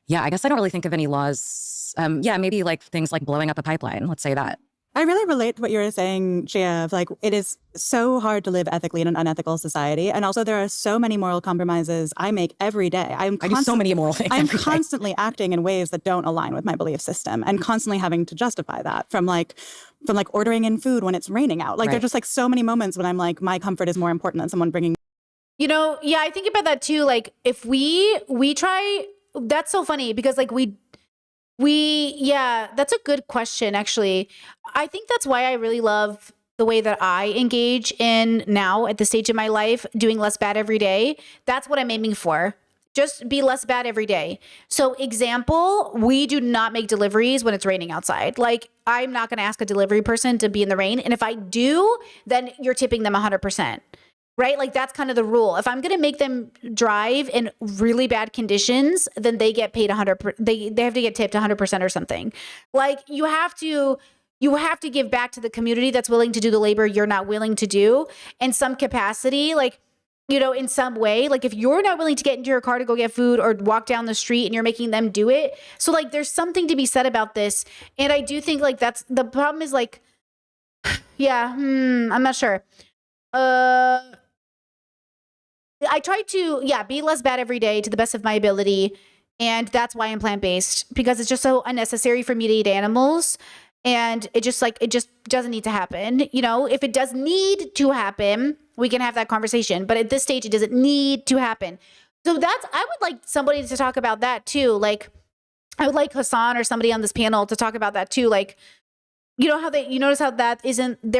I guess I don't really think of any laws. Maybe like things like blowing up a pipeline. Let's say that. I really relate to what you were saying, Gia, of like, it is so hard to live ethically in an unethical society. And also there are so many moral compromises I make every day. I do so many immoral things. I'm constantly acting in ways that don't align with my belief system and constantly having to justify that from ordering in food when it's raining out. Like there's just like so many moments when I'm like, my comfort is more important than someone bringing. You know, I think about that too. Like if we try, that's so funny because like that's a good question, actually. I think that's why I really love the way that I engage in now at the stage of my life, doing less bad every day. That's what I'm aiming for. Just be less bad every day. So example, we do not make deliveries when it's raining outside. Like I'm not going to ask a delivery person to be in the rain. And if I do, then you're tipping them 100%. Right? Like that's kind of the rule. If I'm going to make them drive in really bad conditions, then they get paid 100%. They have to get tipped 100% or something. Like you have to give back to the community that's willing to do the labor you're not willing to do in some capacity. Like, you know, in some way, like if you're not willing to get into your car to go get food or walk down the street and you're making them do it. So like, there's something to be said about this. And I do think like that's the problem is like, I'm not sure. I try to, be less bad every day to the best of my ability. And that's why I'm plant-based, because it's just so unnecessary for me to eat animals. And it just doesn't need to happen. You know, if it does need to happen, we can have that conversation. But at this stage, it doesn't need to happen. So I would like somebody to talk about that too. Like, I would like Hassan or somebody on this panel to talk about that too. Like, you notice how they're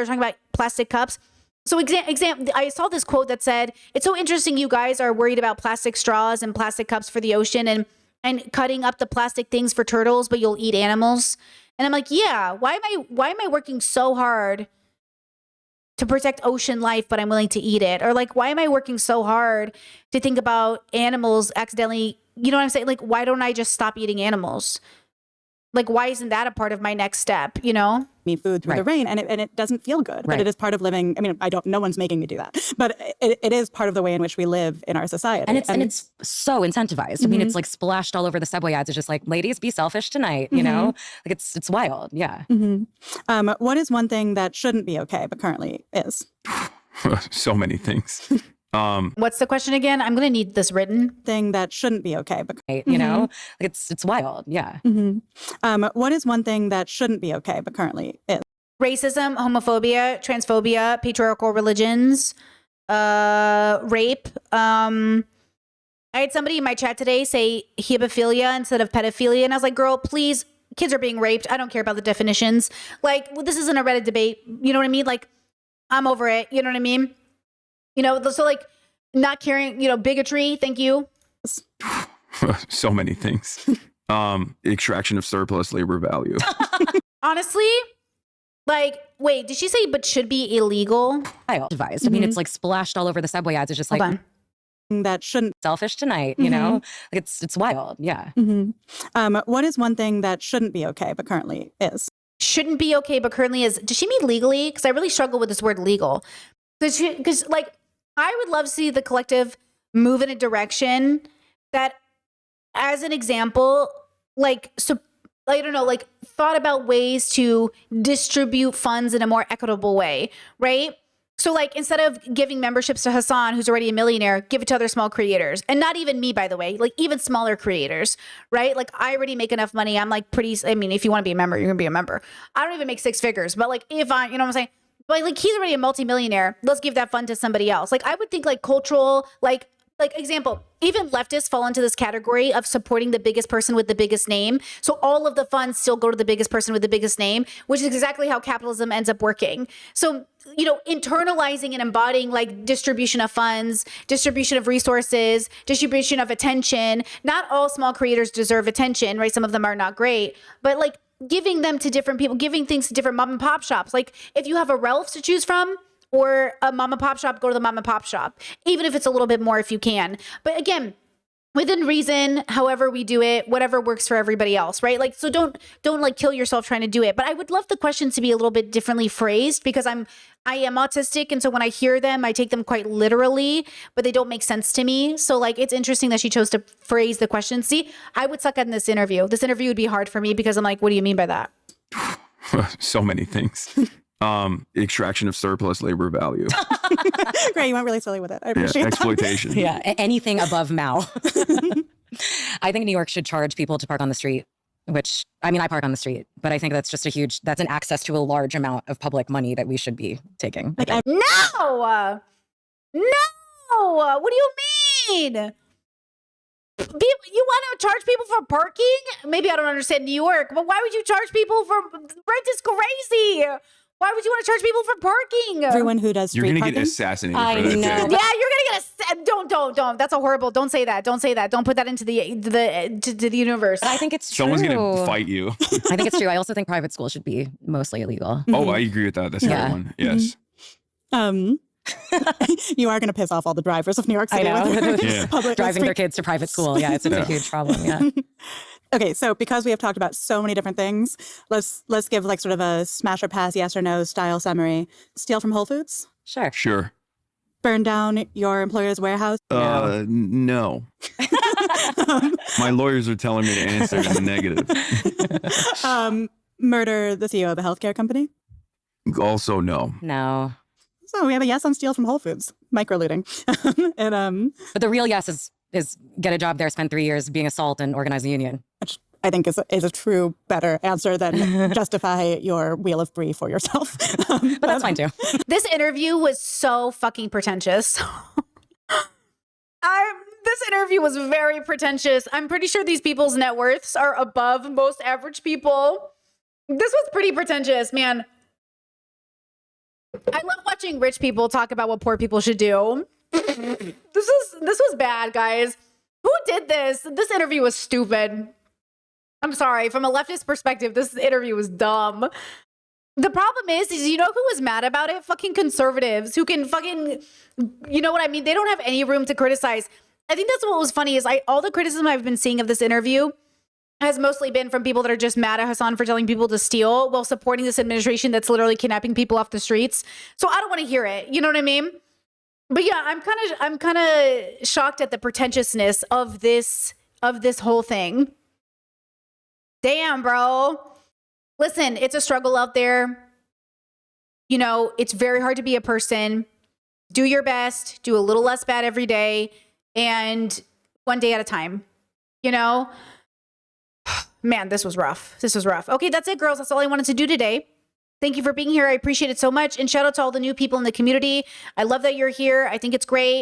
talking about plastic cups. So I saw this quote that said, it's so interesting you guys are worried about plastic straws and plastic cups for the ocean and cutting up the plastic things for turtles, but you'll eat animals. And I'm like, why am I working so hard to protect ocean life, but I'm willing to eat it? Or like, why am I working so hard to think about animals accidentally, you know what I'm saying? Like, why don't I just stop eating animals? Like, why isn't that a part of my next step, you know? Me food through the rain and it doesn't feel good, but it is part of living. I mean, no one's making me do that, but it is part of the way in which we live in our society. And it's so incentivized. I mean, it's like splashed all over the subway ads. It's just like, ladies, be selfish tonight, you know? Like it's wild. Yeah. What is one thing that shouldn't be okay, but currently is? So many things. What's the question again? I'm going to need this written. Thing that shouldn't be okay, but you know, like it's wild. Yeah. What is one thing that shouldn't be okay, but currently is? Racism, homophobia, transphobia, patriarchal religions, rape. I had somebody in my chat today say hebephilia instead of pedophilia. And I was like, girl, please, kids are being raped. I don't care about the definitions. Like, this isn't a Reddit debate. You know what I mean? Like, I'm over it. You know what I mean? You know, so like not caring, you know, bigotry. Thank you. So many things. Extraction of surplus labor value. Honestly, like, wait, did she say but should be illegal? Devised. I mean, it's like splashed all over the subway ads. It's just Hold on. That shouldn't selfish tonight, you know? Like it's wild. Yeah. What is one thing that shouldn't be okay, but currently is? Shouldn't be okay, but currently is. Does she mean legally? Because I really struggle with this word legal. Because like, I would love to see the collective move in a direction that, as an example, like I don't know, like thought about ways to distribute funds in a more equitable way, right? So like instead of giving memberships to Hassan, who's already a millionaire, give it to other small creators. And not even me, by the way, like even smaller creators, right? Like I already make enough money. I'm like I mean, if you want to be a member, you're gonna be a member. I don't even make 6 figures, but like if I, you know what I'm saying? But like he's already a multimillionaire. Let's give that fund to somebody else. Like I would think like cultural, like example, even leftists fall into this category of supporting the biggest person with the biggest name. So all of the funds still go to the biggest person with the biggest name, which is exactly how capitalism ends up working. So, you know, internalizing and embodying like distribution of funds, distribution of resources, distribution of attention. Not all small creators deserve attention, right? Some of them are not great, but like giving them to different people, giving things to different mom and pop shops. Like if you have a Ralph's to choose from, or a mom and pop shop, go to the mom and pop shop, even if it's a little bit more if you can. But again, within reason, however we do it, whatever works for everybody else, right? Like, so don't like kill yourself trying to do it. But I would love the questions to be a little bit differently phrased because I am autistic. And so when I hear them, I take them quite literally, but they don't make sense to me. So like, it's interesting that she chose to phrase the question. See, I would suck in this interview. This interview would be hard for me because I'm like, what do you mean by that? So many things. Extraction of surplus labor value. Great, you went really silly with it. I appreciate that. Exploitation. Yeah, anything above Mao. I think New York should charge people to park on the street, which, I mean, I park on the street, but I think that's just that's an access to a large amount of public money that we should be taking. No! What do you mean? You want to charge people for parking? Maybe I don't understand New York, but why would you charge people for rent is crazy? Why would you want to charge people for parking? Everyone who does street You're going to parking? get assassinated I for that. know. Jay. Yeah, you're gonna get don't. That's a horrible. Don't say that. Don't say that. Don't put that into the universe. I think it's true. Someone's going to fight you. I think it's true. I also think private schools should be mostly illegal. Oh, I agree with that. That's a good one. Yes. You are going to piss off all the drivers of New York City. I know. Yeah. Driving their kids to private school. Yeah, it's a huge problem. Yeah. Okay, so because we have talked about so many different things, let's give like sort of a smash or pass, yes or no style summary. Steal from Whole Foods? Sure. Burn down your employer's warehouse? No. My lawyers are telling me to answer in the negative. Murder the CEO of a healthcare company? Also, no. No. So we have a yes on steal from Whole Foods, microlooting. And But the real yes is get a job there, spend 3 years being a SALT and organize a union. which I think is a true better answer than justify your wheel of brie for yourself. But that's fine too. This interview was so fucking pretentious. This interview was very pretentious. I'm pretty sure these people's net worths are above most average people. This was pretty pretentious, man. I love watching rich people talk about what poor people should do. This was bad, guys. Who did this? This interview was stupid. I'm sorry. From a leftist perspective, this interview was dumb. The problem is you know who was mad about it? Fucking conservatives who can fucking, you know what I mean? They don't have any room to criticize. I think that's what was funny is all the criticism I've been seeing of this interview has mostly been from people that are just mad at Hassan for telling people to steal while supporting this administration that's literally kidnapping people off the streets. So I don't want to hear it. You know what I mean? But yeah, I'm kind of shocked at the pretentiousness of this whole thing. Damn, bro. Listen, it's a struggle out there. You know, it's very hard to be a person. Do your best, do a little less bad every day, and one day at a time. You know? Man, this was rough. This was rough. Okay, that's it, girls. That's all I wanted to do today. Thank you for being here. I appreciate it so much. And shout out to all the new people in the community. I love that you're here. I think it's great.